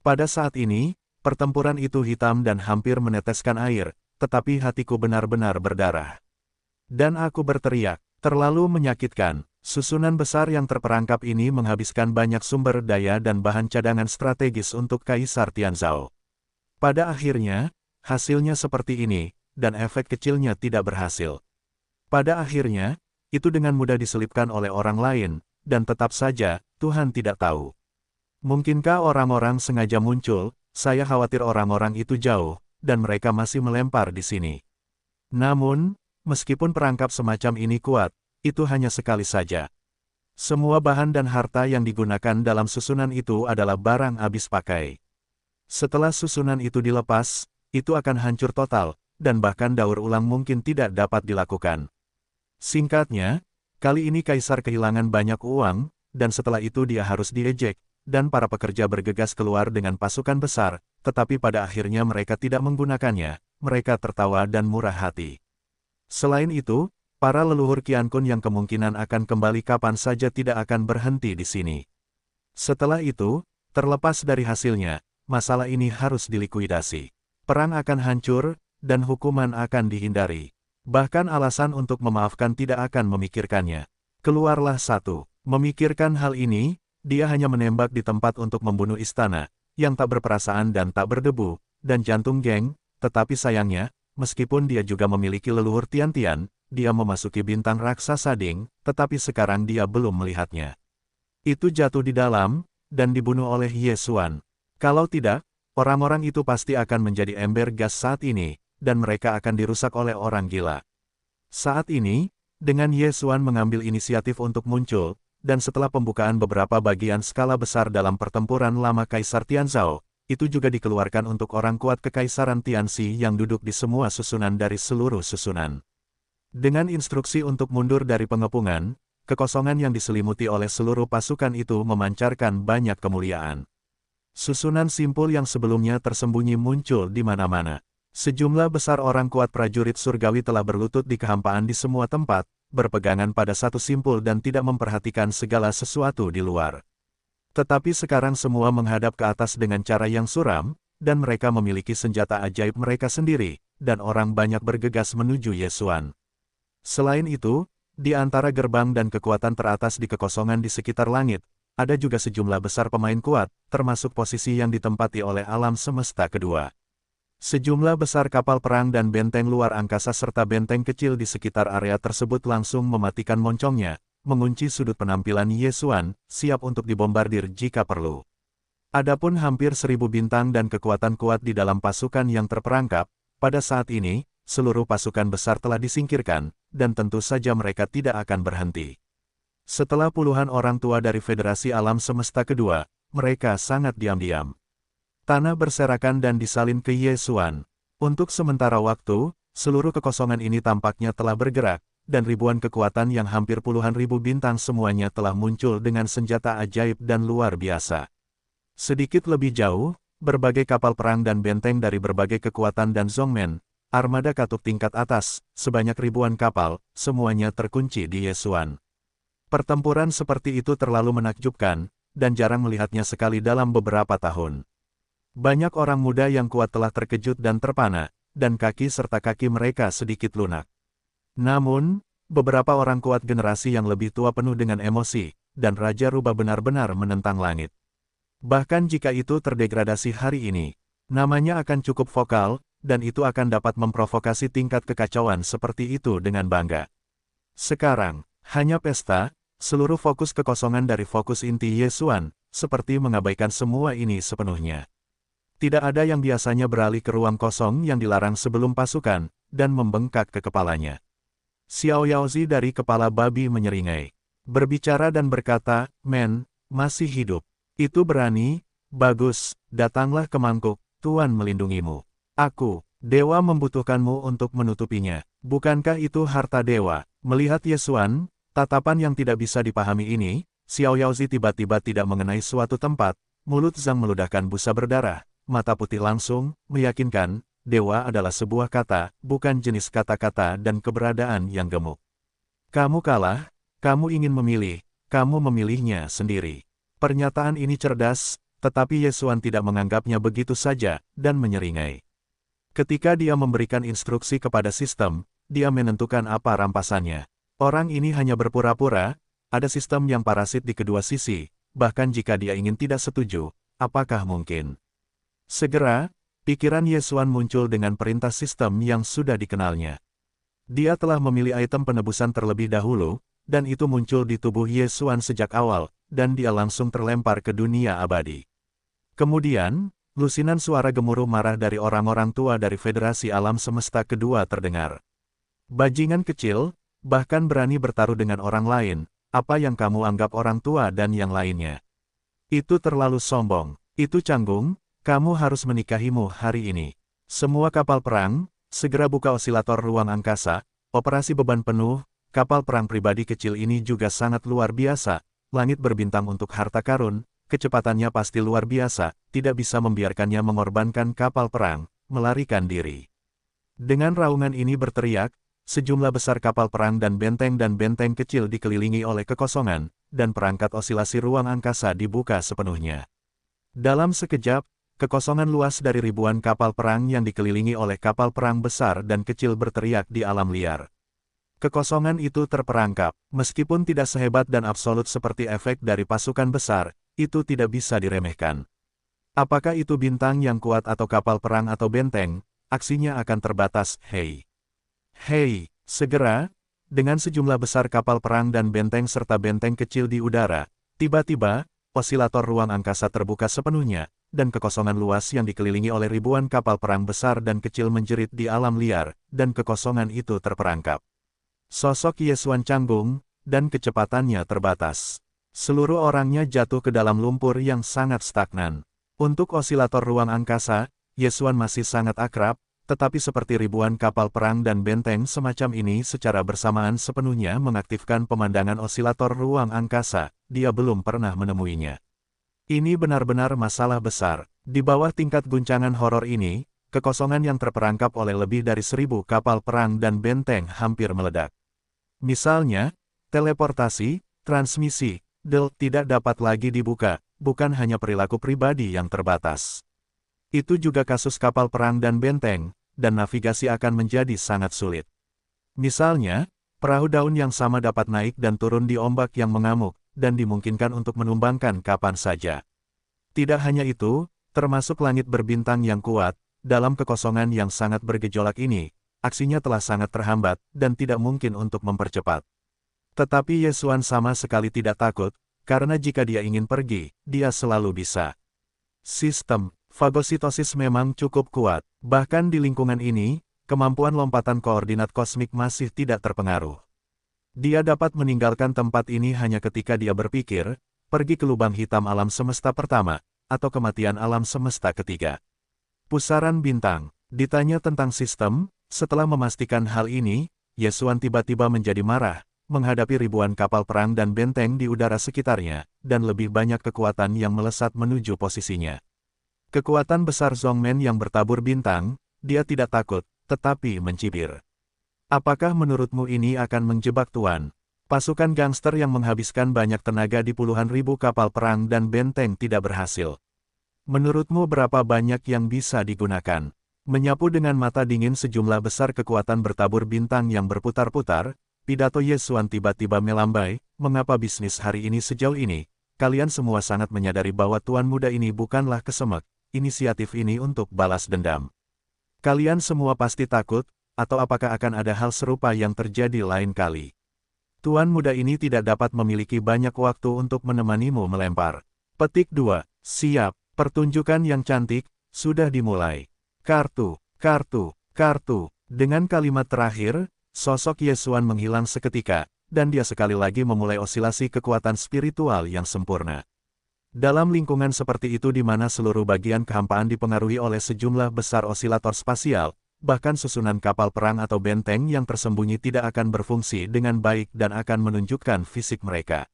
Pada saat ini, pertempuran itu hitam dan hampir meneteskan air, tetapi hatiku benar-benar berdarah. Dan aku berteriak, terlalu menyakitkan. Susunan besar yang terperangkap ini menghabiskan banyak sumber daya dan bahan cadangan strategis untuk Kaisar Tianzhou. Pada akhirnya, hasilnya seperti ini, dan efek kecilnya tidak berhasil. Pada akhirnya, itu dengan mudah diselipkan oleh orang lain, dan tetap saja, Tuhan tidak tahu. Mungkinkah orang-orang sengaja muncul? Saya khawatir orang-orang itu jauh, dan mereka masih melempar di sini. Namun, meskipun perangkap semacam ini kuat, itu hanya sekali saja. Semua bahan dan harta yang digunakan dalam susunan itu adalah barang habis pakai. Setelah susunan itu dilepas, itu akan hancur total, dan bahkan daur ulang mungkin tidak dapat dilakukan. Singkatnya, kali ini Kaisar kehilangan banyak uang, dan setelah itu dia harus diejek, dan para pekerja bergegas keluar dengan pasukan besar, tetapi pada akhirnya mereka tidak menggunakannya, mereka tertawa dan murah hati. Selain itu, para leluhur Qiankun yang kemungkinan akan kembali kapan saja tidak akan berhenti di sini. Setelah itu, terlepas dari hasilnya, masalah ini harus dilikuidasi. Perang akan hancur, dan hukuman akan dihindari. Bahkan alasan untuk memaafkan tidak akan memikirkannya. Keluarlah satu. Memikirkan hal ini, dia hanya menembak di tempat untuk membunuh istana, yang tak berperasaan dan tak berdebu, dan jantung geng, tetapi sayangnya, meskipun dia juga memiliki leluhur Tian-Tian, dia memasuki bintang raksasa Ding, tetapi sekarang dia belum melihatnya. Itu jatuh di dalam, dan dibunuh oleh Ye Xuan. Kalau tidak, orang-orang itu pasti akan menjadi ember gas saat ini, dan mereka akan dirusak oleh orang gila. Saat ini, dengan Ye Xuan mengambil inisiatif untuk muncul, dan setelah pembukaan beberapa bagian skala besar dalam pertempuran lama Kaisar Tianzhou, itu juga dikeluarkan untuk orang kuat Kekaisaran Tianxi yang duduk di semua susunan dari seluruh susunan. Dengan instruksi untuk mundur dari pengepungan, kekosongan yang diselimuti oleh seluruh pasukan itu memancarkan banyak kemuliaan. Susunan simpul yang sebelumnya tersembunyi muncul di mana-mana. Sejumlah besar orang kuat prajurit surgawi telah berlutut di kehampaan di semua tempat, berpegangan pada satu simpul dan tidak memperhatikan segala sesuatu di luar. Tetapi sekarang semua menghadap ke atas dengan cara yang suram, dan mereka memiliki senjata ajaib mereka sendiri, dan orang banyak bergegas menuju Ye Xuan. Selain itu, di antara gerbang dan kekuatan teratas di kekosongan di sekitar langit, ada juga sejumlah besar pemain kuat, termasuk posisi yang ditempati oleh alam semesta kedua. Sejumlah besar kapal perang dan benteng luar angkasa serta benteng kecil di sekitar area tersebut langsung mematikan moncongnya, mengunci sudut penampilan Ye Xuan, siap untuk dibombardir jika perlu. Adapun hampir 1000 bintang dan kekuatan kuat di dalam pasukan yang terperangkap, pada saat ini, seluruh pasukan besar telah disingkirkan, dan tentu saja mereka tidak akan berhenti. Setelah puluhan orang tua dari Federasi Alam Semesta Kedua, mereka sangat diam-diam. Tanah berserakan dan disalin ke Ye Xuan. Untuk sementara waktu, seluruh kekosongan ini tampaknya telah bergerak, dan ribuan kekuatan yang hampir puluhan ribu bintang semuanya telah muncul dengan senjata ajaib dan luar biasa. Sedikit lebih jauh, berbagai kapal perang dan benteng dari berbagai kekuatan dan zongmen, armada katuk tingkat atas, sebanyak ribuan kapal, semuanya terkunci di Ye Xuan. Pertempuran seperti itu terlalu menakjubkan, dan jarang melihatnya sekali dalam beberapa tahun. Banyak orang muda yang kuat telah terkejut dan terpana, dan kaki serta kaki mereka sedikit lunak. Namun, beberapa orang kuat generasi yang lebih tua penuh dengan emosi, dan Raja Rubah benar-benar menentang langit. Bahkan jika itu terdegradasi hari ini, namanya akan cukup vokal, dan itu akan dapat memprovokasi tingkat kekacauan seperti itu dengan bangga. Sekarang, hanya pesta, seluruh fokus kekosongan dari fokus inti Ye Xuan, seperti mengabaikan semua ini sepenuhnya. Tidak ada yang biasanya beralih ke ruang kosong yang dilarang sebelum pasukan, dan membengkak ke kepalanya. Xiao Yaozi dari kepala babi menyeringai. Berbicara dan berkata, "Men, masih hidup. Itu berani, bagus, datanglah ke mangkuk, Tuan melindungimu. Aku, dewa membutuhkanmu untuk menutupinya." Bukankah itu harta dewa? Melihat Ye Xuan, tatapan yang tidak bisa dipahami ini, Xiao Yaozi tiba-tiba tidak mengenai suatu tempat, mulut Zhang meludahkan busa berdarah, mata putih langsung, meyakinkan, dewa adalah sebuah kata, bukan jenis kata-kata dan keberadaan yang gemuk. Kamu kalah, kamu ingin memilih, kamu memilihnya sendiri. Pernyataan ini cerdas, tetapi Ye Xuan tidak menganggapnya begitu saja, dan menyeringai. Ketika dia memberikan instruksi kepada sistem, dia menentukan apa rampasannya. Orang ini hanya berpura-pura, ada sistem yang parasit di kedua sisi, bahkan jika dia ingin tidak setuju, apakah mungkin? Segera, pikiran Ye Xuan muncul dengan perintah sistem yang sudah dikenalnya. Dia telah memilih item penebusan terlebih dahulu, dan itu muncul di tubuh Ye Xuan sejak awal, dan dia langsung terlempar ke dunia abadi. Kemudian, lusinan suara gemuruh marah dari orang-orang tua dari Federasi Alam Semesta kedua terdengar. Bajingan kecil, bahkan berani bertaruh dengan orang lain, apa yang kamu anggap orang tua dan yang lainnya. Itu terlalu sombong, itu canggung, kamu harus menikahimu hari ini. Semua kapal perang, segera buka osilator ruang angkasa, operasi beban penuh, kapal perang pribadi kecil ini juga sangat luar biasa, langit berbintang untuk harta karun, kecepatannya pasti luar biasa, tidak bisa membiarkannya mengorbankan kapal perang, melarikan diri. Dengan raungan ini berteriak, sejumlah besar kapal perang dan benteng kecil dikelilingi oleh kekosongan, dan perangkat osilasi ruang angkasa dibuka sepenuhnya. Dalam sekejap, kekosongan luas dari ribuan kapal perang yang dikelilingi oleh kapal perang besar dan kecil berteriak di alam liar. Kekosongan itu terperangkap, meskipun tidak sehebat dan absolut seperti efek dari pasukan besar, itu tidak bisa diremehkan. Apakah itu bintang yang kuat atau kapal perang atau benteng, aksinya akan terbatas, hei. Hei, segera, dengan sejumlah besar kapal perang dan benteng serta benteng kecil di udara, tiba-tiba, osilator ruang angkasa terbuka sepenuhnya, dan kekosongan luas yang dikelilingi oleh ribuan kapal perang besar dan kecil menjerit di alam liar, dan kekosongan itu terperangkap. Sosok Ye Xuan canggung, dan kecepatannya terbatas. Seluruh orangnya jatuh ke dalam lumpur yang sangat stagnan. Untuk osilator ruang angkasa, Ye Xuan masih sangat akrab, tetapi seperti ribuan kapal perang dan benteng semacam ini secara bersamaan sepenuhnya mengaktifkan pemandangan osilator ruang angkasa, dia belum pernah menemuinya. Ini benar-benar masalah besar. Di bawah tingkat guncangan horor ini, kekosongan yang terperangkap oleh lebih dari 1000 kapal perang dan benteng hampir meledak. Misalnya, teleportasi, transmisi, tidak dapat lagi dibuka, bukan hanya perilaku pribadi yang terbatas. Itu juga kasus kapal perang dan benteng, dan navigasi akan menjadi sangat sulit. Misalnya, perahu daun yang sama dapat naik dan turun di ombak yang mengamuk, dan dimungkinkan untuk menumbangkan kapan saja. Tidak hanya itu, termasuk langit berbintang yang kuat, dalam kekosongan yang sangat bergejolak ini, aksinya telah sangat terhambat, dan tidak mungkin untuk mempercepat. Tetapi Ye Xuan sama sekali tidak takut, karena jika dia ingin pergi, dia selalu bisa. Sistem fagositosis memang cukup kuat, bahkan di lingkungan ini, kemampuan lompatan koordinat kosmik masih tidak terpengaruh. Dia dapat meninggalkan tempat ini hanya ketika dia berpikir, pergi ke lubang hitam alam semesta pertama, atau kematian alam semesta ketiga. Pusaran bintang, ditanya tentang sistem, setelah memastikan hal ini, Ye Xuan tiba-tiba menjadi marah, menghadapi ribuan kapal perang dan benteng di udara sekitarnya, dan lebih banyak kekuatan yang melesat menuju posisinya. Kekuatan besar Zhongmen yang bertabur bintang, dia tidak takut, tetapi mencibir. Apakah menurutmu ini akan menjebak Tuan? Pasukan gangster yang menghabiskan banyak tenaga di puluhan ribu kapal perang dan benteng tidak berhasil. Menurutmu berapa banyak yang bisa digunakan? Menyapu dengan mata dingin sejumlah besar kekuatan bertabur bintang yang berputar-putar, pidato Ye Xuan tiba-tiba melambai, mengapa bisnis hari ini sejauh ini? Kalian semua sangat menyadari bahwa tuan muda ini bukanlah kesemek, inisiatif ini untuk balas dendam. Kalian semua pasti takut, atau apakah akan ada hal serupa yang terjadi lain kali? Tuan muda ini tidak dapat memiliki banyak waktu untuk menemanimu melempar. Petik 2. Siap, pertunjukan yang cantik, sudah dimulai. Kartu, kartu, kartu. Dengan kalimat terakhir, sosok Ye Xuan menghilang seketika, dan dia sekali lagi memulai osilasi kekuatan spiritual yang sempurna. Dalam lingkungan seperti itu di mana seluruh bagian kehampaan dipengaruhi oleh sejumlah besar osilator spasial, bahkan susunan kapal perang atau benteng yang tersembunyi tidak akan berfungsi dengan baik dan akan menunjukkan fisik mereka.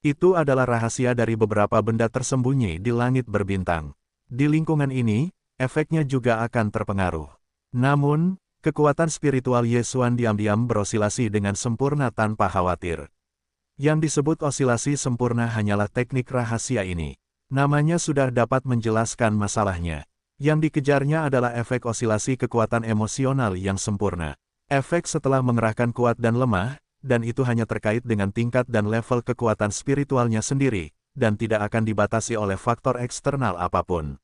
Itu adalah rahasia dari beberapa benda tersembunyi di langit berbintang. Di lingkungan ini, efeknya juga akan terpengaruh. Namun, kekuatan spiritual Yesuan diam-diam berosilasi dengan sempurna tanpa khawatir. Yang disebut osilasi sempurna hanyalah teknik rahasia ini. Namanya sudah dapat menjelaskan masalahnya. Yang dikejarnya adalah efek osilasi kekuatan emosional yang sempurna. Efek setelah mengerahkan kuat dan lemah, dan itu hanya terkait dengan tingkat dan level kekuatan spiritualnya sendiri, dan tidak akan dibatasi oleh faktor eksternal apapun.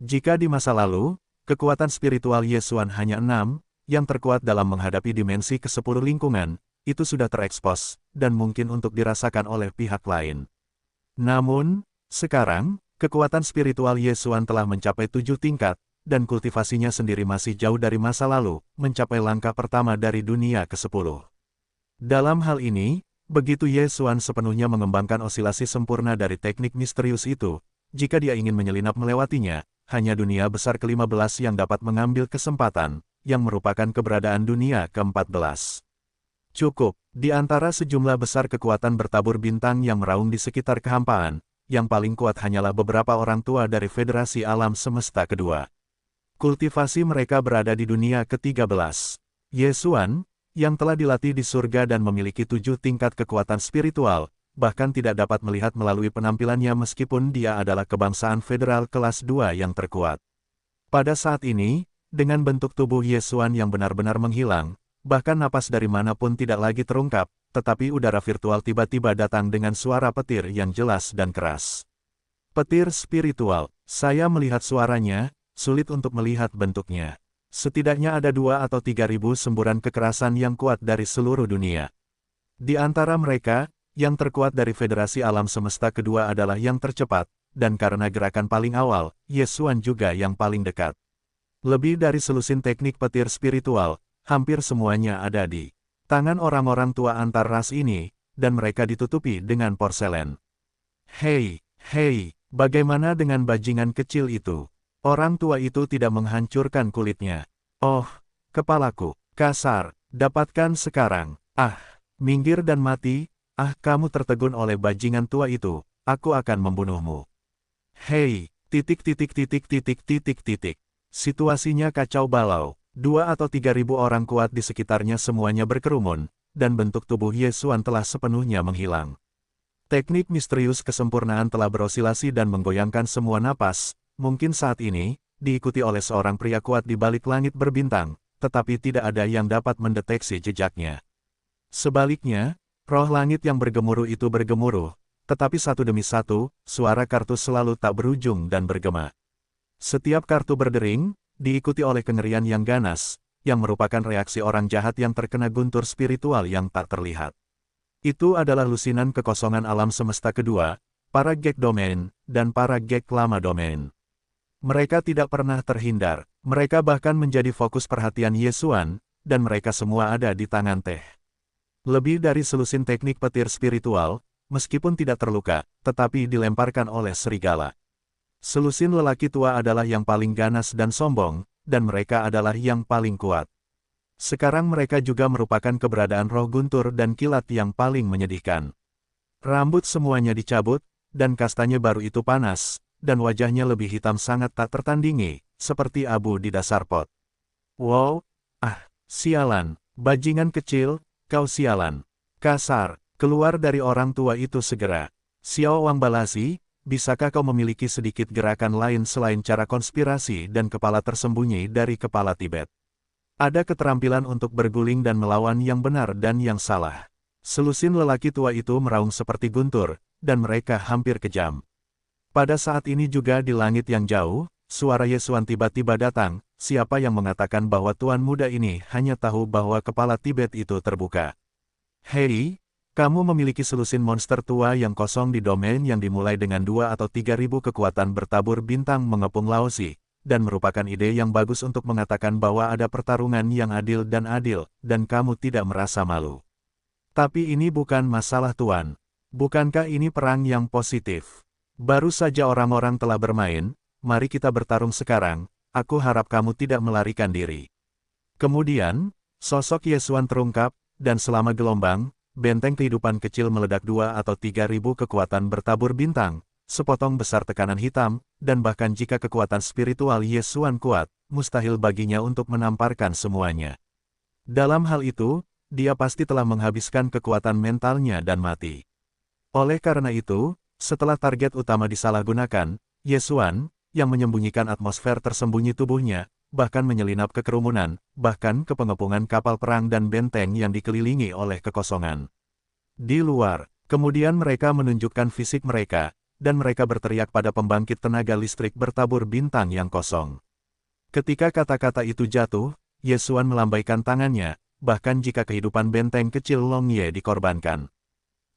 Jika di masa lalu, kekuatan spiritual Yesuan hanya 6, yang terkuat dalam menghadapi dimensi ke-10 lingkungan, itu sudah terekspos, dan mungkin untuk dirasakan oleh pihak lain. Namun, sekarang, kekuatan spiritual Yesuan telah mencapai 7 tingkat, dan kultivasinya sendiri masih jauh dari masa lalu, mencapai langkah pertama dari dunia ke-10. Dalam hal ini, begitu Yesuan sepenuhnya mengembangkan osilasi sempurna dari teknik misterius itu, jika dia ingin menyelinap melewatinya, hanya dunia besar ke-15 yang dapat mengambil kesempatan, yang merupakan keberadaan dunia ke-14. Cukup, di antara sejumlah besar kekuatan bertabur bintang yang meraung di sekitar kehampaan, yang paling kuat hanyalah beberapa orang tua dari Federasi Alam Semesta Kedua. Kultivasi mereka berada di dunia ke-13. Yesuan, yang telah dilatih di surga dan memiliki 7 tingkat kekuatan spiritual, bahkan tidak dapat melihat melalui penampilannya meskipun dia adalah kebangsaan federal kelas 2 yang terkuat. Pada saat ini, dengan bentuk tubuh Yesuan yang benar-benar menghilang, bahkan napas dari manapun tidak lagi terungkap, tetapi udara virtual tiba-tiba datang dengan suara petir yang jelas dan keras. Petir spiritual, saya melihat suaranya, sulit untuk melihat bentuknya. Setidaknya ada 2 atau 3.000 semburan kekerasan yang kuat dari seluruh dunia. Di antara mereka, yang terkuat dari Federasi Alam Semesta Kedua adalah yang tercepat, dan karena gerakan paling awal, Yesuan juga yang paling dekat. Lebih dari selusin teknik petir spiritual, hampir semuanya ada di tangan orang-orang tua antar ras ini, dan mereka ditutupi dengan porselen. Hei, bagaimana dengan bajingan kecil itu? Orang tua itu tidak menghancurkan kulitnya. Oh, kepalaku, kasar, dapatkan sekarang. Ah, minggir dan mati, kamu tertegun oleh bajingan tua itu, aku akan membunuhmu. Hei, Situasinya kacau balau. 2 atau 3.000 orang kuat di sekitarnya semuanya berkerumun, dan bentuk tubuh Yesuan telah sepenuhnya menghilang. Teknik misterius kesempurnaan telah berosilasi dan menggoyangkan semua napas, mungkin saat ini, diikuti oleh seorang pria kuat di balik langit berbintang, tetapi tidak ada yang dapat mendeteksi jejaknya. Sebaliknya, roh langit yang bergemuruh itu bergemuruh, tetapi satu demi satu, suara kartu selalu tak berujung dan bergema. Setiap kartu berdering, diikuti oleh kengerian yang ganas, yang merupakan reaksi orang jahat yang terkena guntur spiritual yang tak terlihat. Itu adalah lusinan kekosongan alam semesta kedua, para Gek Domain, dan para Gek Lama Domain. Mereka tidak pernah terhindar, mereka bahkan menjadi fokus perhatian Yesuan, dan mereka semua ada di tangan Teh. Lebih dari selusin teknik petir spiritual, meskipun tidak terluka, tetapi dilemparkan oleh serigala. Selusin lelaki tua adalah yang paling ganas dan sombong, dan mereka adalah yang paling kuat. Sekarang mereka juga merupakan keberadaan roh guntur dan kilat yang paling menyedihkan. Rambut semuanya dicabut, dan kastanya baru itu panas, dan wajahnya lebih hitam sangat tak tertandingi, seperti abu di dasar pot. Wow, sialan, bajingan kecil, kau sialan. Kasar, keluar dari orang tua itu segera. Xiao Wang Balasi, bisakah kau memiliki sedikit gerakan lain selain cara konspirasi dan kepala tersembunyi dari kepala Tibet? Ada keterampilan untuk berguling dan melawan yang benar dan yang salah. Selusin lelaki tua itu meraung seperti guntur, dan mereka hampir kejam. Pada saat ini juga di langit yang jauh, suara Yesuan tiba-tiba datang, siapa yang mengatakan bahwa tuan muda ini hanya tahu bahwa kepala Tibet itu terbuka. Hei, kamu memiliki selusin monster tua yang kosong di domain yang dimulai dengan 2 atau 3.000 kekuatan bertabur bintang mengepung Laosi, dan merupakan ide yang bagus untuk mengatakan bahwa ada pertarungan yang adil, dan kamu tidak merasa malu. Tapi ini bukan masalah tuan. Bukankah ini perang yang positif? Baru saja orang-orang telah bermain, mari kita bertarung sekarang, aku harap kamu tidak melarikan diri. Kemudian, sosok Yesuan terungkap, dan selama gelombang, benteng kehidupan kecil meledak 2 atau 3.000 kekuatan bertabur bintang, sepotong besar tekanan hitam, dan bahkan jika kekuatan spiritual Yesuan kuat, mustahil baginya untuk menamparkan semuanya. Dalam hal itu, dia pasti telah menghabiskan kekuatan mentalnya dan mati. Oleh karena itu, setelah target utama disalahgunakan, Yesuan, yang menyembunyikan atmosfer tersembunyi tubuhnya, bahkan menyelinap ke kerumunan, bahkan ke pengepungan kapal perang dan benteng yang dikelilingi oleh kekosongan. Di luar, kemudian mereka menunjukkan fisik mereka, dan mereka berteriak pada pembangkit tenaga listrik bertabur bintang yang kosong. Ketika kata-kata itu jatuh, Yesuan melambaikan tangannya, bahkan jika kehidupan benteng kecil Longye dikorbankan.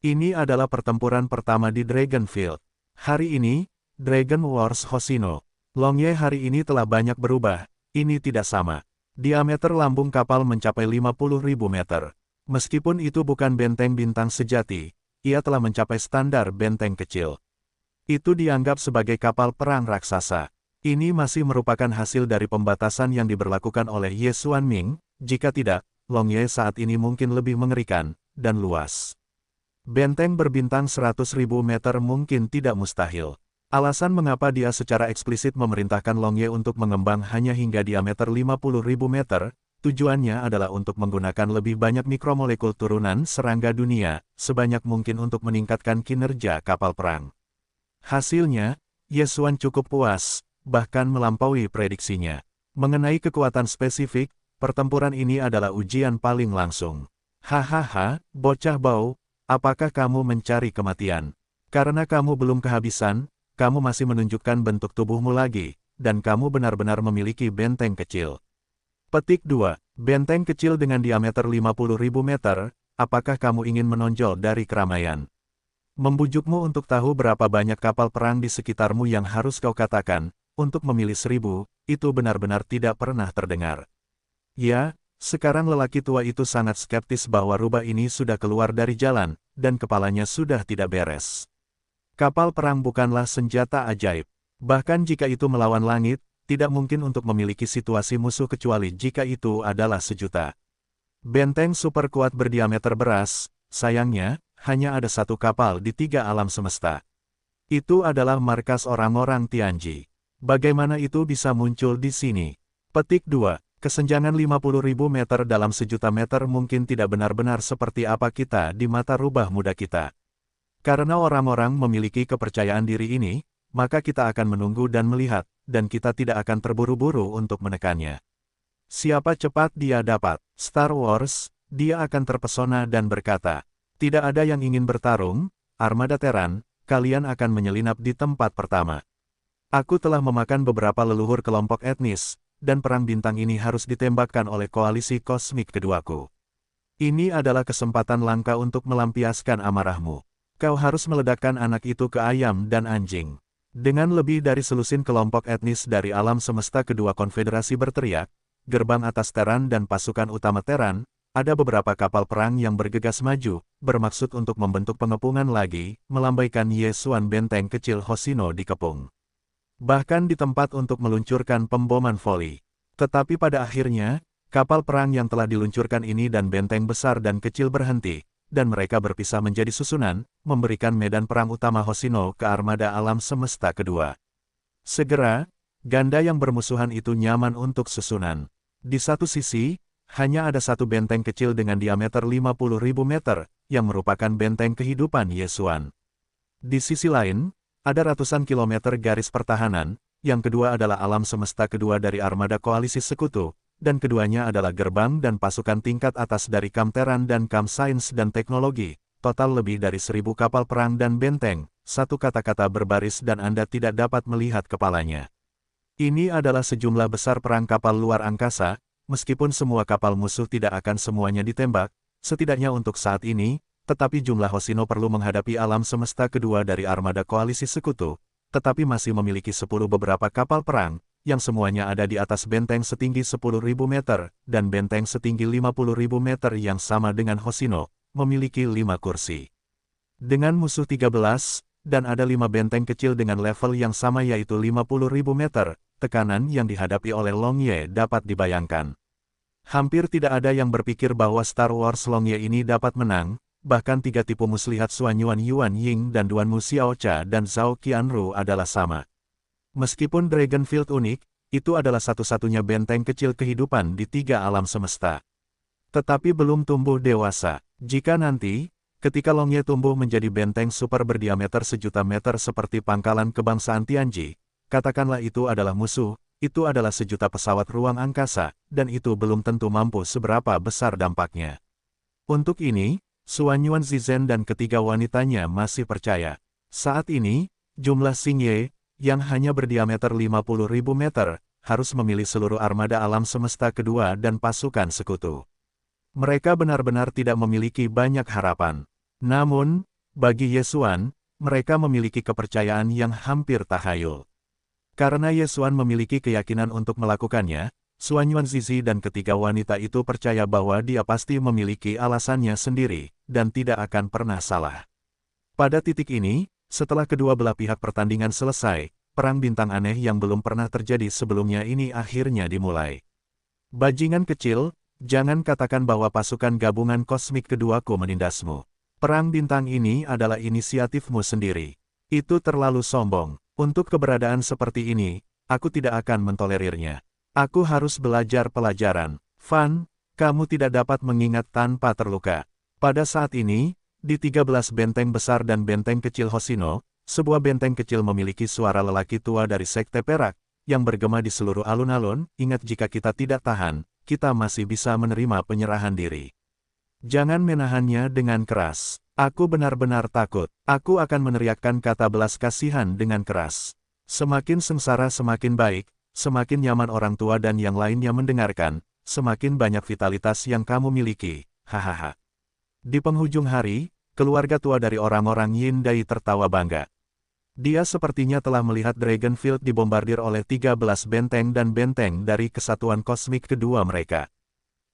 Ini adalah pertempuran pertama di Dragonfield. Hari ini, Dragon Wars Hoshino. Longye hari ini telah banyak berubah. Ini tidak sama. Diameter lambung kapal mencapai 50.000 meter. Meskipun itu bukan benteng bintang sejati, ia telah mencapai standar benteng kecil. Itu dianggap sebagai kapal perang raksasa. Ini masih merupakan hasil dari pembatasan yang diberlakukan oleh Yesuan Ming, jika tidak, Longye saat ini mungkin lebih mengerikan, dan luas. Benteng berbintang 100.000 meter mungkin tidak mustahil. Alasan mengapa dia secara eksplisit memerintahkan Longye untuk mengembang hanya hingga diameter 50.000 meter, tujuannya adalah untuk menggunakan lebih banyak mikromolekul turunan serangga dunia, sebanyak mungkin untuk meningkatkan kinerja kapal perang. Hasilnya, Yesuan cukup puas, bahkan melampaui prediksinya. Mengenai kekuatan spesifik, pertempuran ini adalah ujian paling langsung. Hahaha, bocah bau, apakah kamu mencari kematian? Karena kamu belum kehabisan, kamu masih menunjukkan bentuk tubuhmu lagi, dan kamu benar-benar memiliki benteng kecil. Petik 2. Benteng kecil dengan diameter 50.000 meter, apakah kamu ingin menonjol dari keramaian? Membujukmu untuk tahu berapa banyak kapal perang di sekitarmu yang harus kau katakan, untuk memilih 1.000, itu benar-benar tidak pernah terdengar. Ya, sekarang lelaki tua itu sangat skeptis bahwa rubah ini sudah keluar dari jalan, dan kepalanya sudah tidak beres. Kapal perang bukanlah senjata ajaib. Bahkan jika itu melawan langit, tidak mungkin untuk memiliki situasi musuh kecuali jika itu adalah 1.000.000. Benteng super kuat berdiameter beras, sayangnya, hanya ada satu kapal di 3 alam semesta. Itu adalah markas orang-orang Tianji. Bagaimana itu bisa muncul di sini? Petik 2. Kesenjangan 50.000 meter dalam 1.000.000 meter mungkin tidak benar-benar seperti apa kita di mata rubah muda kita. Karena orang-orang memiliki kepercayaan diri ini, maka kita akan menunggu dan melihat, dan kita tidak akan terburu-buru untuk menekannya. Siapa cepat dia dapat. Star Wars, dia akan terpesona dan berkata, tidak ada yang ingin bertarung, armada Terran, kalian akan menyelinap di tempat pertama. Aku telah memakan beberapa leluhur kelompok etnis, dan perang bintang ini harus ditembakkan oleh koalisi kosmik keduaku. Ini adalah kesempatan langka untuk melampiaskan amarahmu. Kau harus meledakkan anak itu ke ayam dan anjing. Dengan lebih dari selusin kelompok etnis dari alam semesta kedua konfederasi berteriak, gerbang atas Terran dan pasukan utama Terran, ada beberapa kapal perang yang bergegas maju, bermaksud untuk membentuk pengepungan lagi, melambaikan Yesuan benteng kecil Hoshino dikepung. Bahkan di tempat untuk meluncurkan pemboman voli. Tetapi pada akhirnya, kapal perang yang telah diluncurkan ini dan benteng besar dan kecil berhenti, dan mereka berpisah menjadi susunan, memberikan medan perang utama Hoshino ke armada alam semesta kedua. Segera, ganda yang bermusuhan itu nyaman untuk susunan. Di satu sisi, hanya ada satu benteng kecil dengan diameter 50.000 meter, yang merupakan benteng kehidupan Yesuan. Di sisi lain, ada ratusan kilometer garis pertahanan, yang kedua adalah alam semesta kedua dari armada koalisi sekutu, dan keduanya adalah gerbang dan pasukan tingkat atas dari Kam Terran dan Kam Sains dan Teknologi, total lebih dari 1.000 kapal perang dan benteng, satu kata-kata berbaris dan Anda tidak dapat melihat kepalanya. Ini adalah sejumlah besar perang kapal luar angkasa, meskipun semua kapal musuh tidak akan semuanya ditembak, setidaknya untuk saat ini, tetapi jumlah Hoshino perlu menghadapi alam semesta kedua dari armada koalisi sekutu, tetapi masih memiliki 10 beberapa kapal perang, yang semuanya ada di atas benteng setinggi 10.000 meter, dan benteng setinggi 50.000 meter yang sama dengan Hoshino, memiliki 5 kursi. Dengan musuh 13, dan ada 5 benteng kecil dengan level yang sama yaitu 50.000 meter, tekanan yang dihadapi oleh Longye dapat dibayangkan. Hampir tidak ada yang berpikir bahwa Star Wars Longye ini dapat menang, bahkan tiga tipu muslihat Xuan Yuan Ying dan Duanmu Xiaocha dan Zhao Qianru adalah sama. Meskipun Dragonfield unik, itu adalah satu-satunya benteng kecil kehidupan di tiga alam semesta. Tetapi belum tumbuh dewasa. Jika nanti, ketika Longye tumbuh menjadi benteng super berdiameter 1.000.000 meter seperti pangkalan kebangsaan Tianji, katakanlah itu adalah musuh, itu adalah 1.000.000 pesawat ruang angkasa, dan itu belum tentu mampu seberapa besar dampaknya. Untuk ini, Xuan Yuan Zizhen dan ketiga wanitanya masih percaya. Saat ini, jumlah Xingye, yang hanya berdiameter 50.000 meter, harus memilih seluruh armada alam semesta kedua dan pasukan sekutu. Mereka benar-benar tidak memiliki banyak harapan. Namun, bagi Yesuan, mereka memiliki kepercayaan yang hampir tahayul. Karena Yesuan memiliki keyakinan untuk melakukannya, Xuan Yuan Zizi dan ketiga wanita itu percaya bahwa dia pasti memiliki alasannya sendiri, dan tidak akan pernah salah. Pada titik ini, setelah kedua belah pihak pertandingan selesai, perang bintang aneh yang belum pernah terjadi sebelumnya ini akhirnya dimulai. Bajingan kecil, jangan katakan bahwa pasukan gabungan kosmik keduaku menindasmu. Perang bintang ini adalah inisiatifmu sendiri. Itu terlalu sombong. Untuk keberadaan seperti ini, aku tidak akan mentolerirnya. Aku harus belajar pelajaran. Fan, kamu tidak dapat mengingat tanpa terluka. Pada saat ini, di 13 benteng besar dan benteng kecil Hoshino, sebuah benteng kecil memiliki suara lelaki tua dari Sekte Perak, yang bergema di seluruh alun-alun. Ingat, jika kita tidak tahan, kita masih bisa menerima penyerahan diri. Jangan menahannya dengan keras. Aku benar-benar takut. Aku akan meneriakkan kata belas kasihan dengan keras. Semakin sengsara semakin baik, semakin nyaman orang tua dan yang lainnya mendengarkan, semakin banyak vitalitas yang kamu miliki, hahaha. Di penghujung hari, keluarga tua dari orang-orang Yin Dai tertawa bangga. Dia sepertinya telah melihat Dragonfield dibombardir oleh 13 benteng dan benteng dari kesatuan kosmik kedua mereka.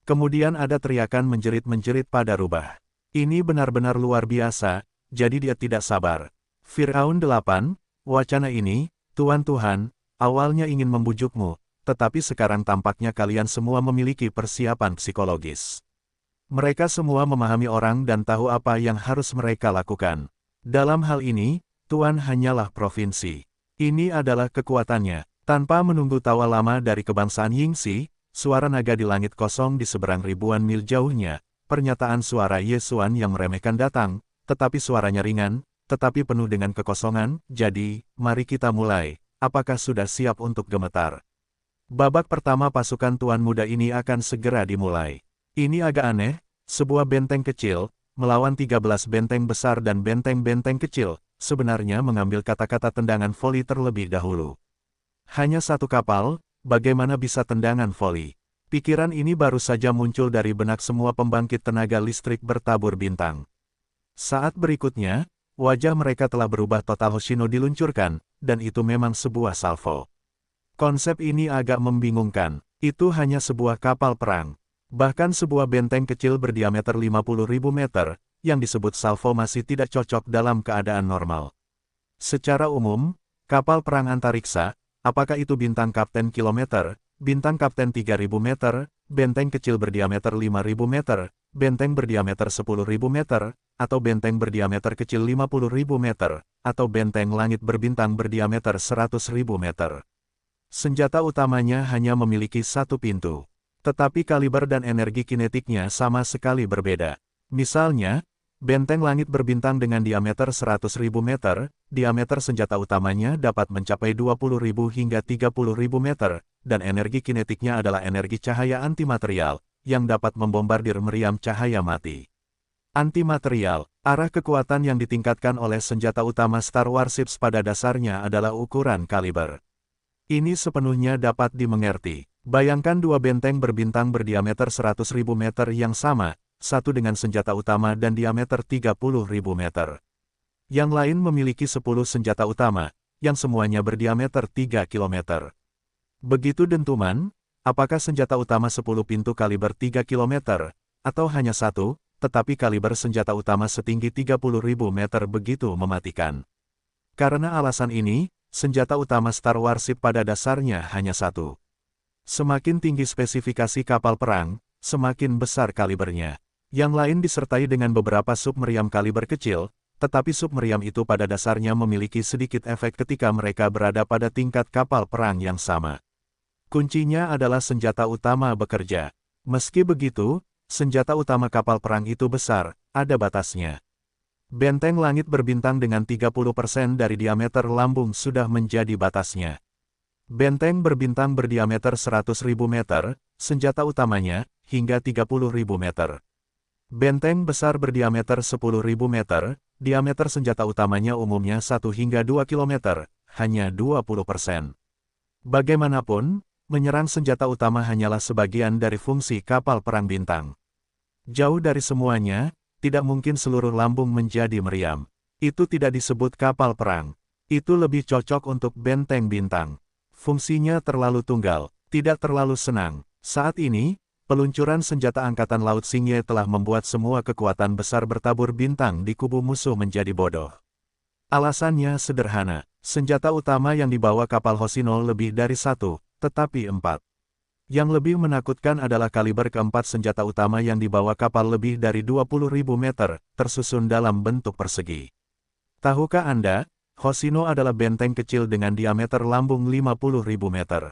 Kemudian ada teriakan menjerit-menjerit pada rubah. Ini benar-benar luar biasa, jadi dia tidak sabar. Firaun 8, wacana ini, Tuan-Tuhan, awalnya ingin membujukmu, tetapi sekarang tampaknya kalian semua memiliki persiapan psikologis. Mereka semua memahami orang dan tahu apa yang harus mereka lakukan. Dalam hal ini, Tuan hanyalah provinsi. Ini adalah kekuatannya. Tanpa menunggu tawa lama dari kebangsaan Yingxi, suara naga di langit kosong di seberang ribuan mil jauhnya, pernyataan suara Yesuan yang meremehkan datang, tetapi suaranya ringan, tetapi penuh dengan kekosongan. Jadi, mari kita mulai. Apakah sudah siap untuk gemetar? Babak pertama pasukan Tuan Muda ini akan segera dimulai. Ini agak aneh, sebuah benteng kecil, melawan 13 benteng besar dan benteng-benteng kecil, sebenarnya mengambil kata-kata tendangan voli terlebih dahulu. Hanya satu kapal, bagaimana bisa tendangan voli? Pikiran ini baru saja muncul dari benak semua pembangkit tenaga listrik bertabur bintang. Saat berikutnya, wajah mereka telah berubah total. Hoshino diluncurkan, dan itu memang sebuah salvo. Konsep ini agak membingungkan. Itu hanya sebuah kapal perang. Bahkan sebuah benteng kecil berdiameter 50.000 meter, yang disebut salvo masih tidak cocok dalam keadaan normal. Secara umum, kapal perang antariksa, apakah itu bintang kapten kilometer, bintang kapten 3.000 meter, benteng kecil berdiameter 5.000 meter, benteng berdiameter 10.000 meter, atau benteng berdiameter kecil 50.000 meter, atau benteng langit berbintang berdiameter 100.000 meter. Senjata utamanya hanya memiliki satu pintu. Tetapi kaliber dan energi kinetiknya sama sekali berbeda. Misalnya, benteng langit berbintang dengan diameter 100.000 meter, diameter senjata utamanya dapat mencapai 20.000 hingga 30.000 meter, dan energi kinetiknya adalah energi cahaya antimaterial, yang dapat membombardir meriam cahaya mati. Antimaterial, arah kekuatan yang ditingkatkan oleh senjata utama Star Warships pada dasarnya adalah ukuran kaliber. Ini sepenuhnya dapat dimengerti. Bayangkan dua benteng berbintang berdiameter 100.000 meter yang sama, satu dengan senjata utama dan diameter 30.000 meter. Yang lain memiliki 10 senjata utama, yang semuanya berdiameter 3 km. Begitu dentuman, apakah senjata utama 10 pintu kaliber 3 km, atau hanya satu, tetapi kaliber senjata utama setinggi 30.000 meter begitu mematikan. Karena alasan ini, senjata utama Star Warship pada dasarnya hanya satu. Semakin tinggi spesifikasi kapal perang, semakin besar kalibernya. Yang lain disertai dengan beberapa submeriam kaliber kecil, tetapi submeriam itu pada dasarnya memiliki sedikit efek ketika mereka berada pada tingkat kapal perang yang sama. Kuncinya adalah senjata utama bekerja. Meski begitu, senjata utama kapal perang itu besar, ada batasnya. Benteng langit berbintang dengan 30% dari diameter lambung sudah menjadi batasnya. Benteng berbintang berdiameter 100.000 meter, senjata utamanya, hingga 30.000 meter. Benteng besar berdiameter 10.000 meter, diameter senjata utamanya umumnya 1 hingga 2 km, hanya 20%. Bagaimanapun, menyerang senjata utama hanyalah sebagian dari fungsi kapal perang bintang. Jauh dari semuanya, tidak mungkin seluruh lambung menjadi meriam. Itu tidak disebut kapal perang. Itu lebih cocok untuk benteng bintang. Fungsinya terlalu tunggal, tidak terlalu senang. Saat ini, peluncuran senjata Angkatan Laut Xingye telah membuat semua kekuatan besar bertabur bintang di kubu musuh menjadi bodoh. Alasannya sederhana, senjata utama yang dibawa kapal Hoshino lebih dari 1, tetapi 4. Yang lebih menakutkan adalah kaliber keempat senjata utama yang dibawa kapal lebih dari 20.000 meter, tersusun dalam bentuk persegi. Tahukah Anda, Hoshino adalah benteng kecil dengan diameter lambung 50.000 meter.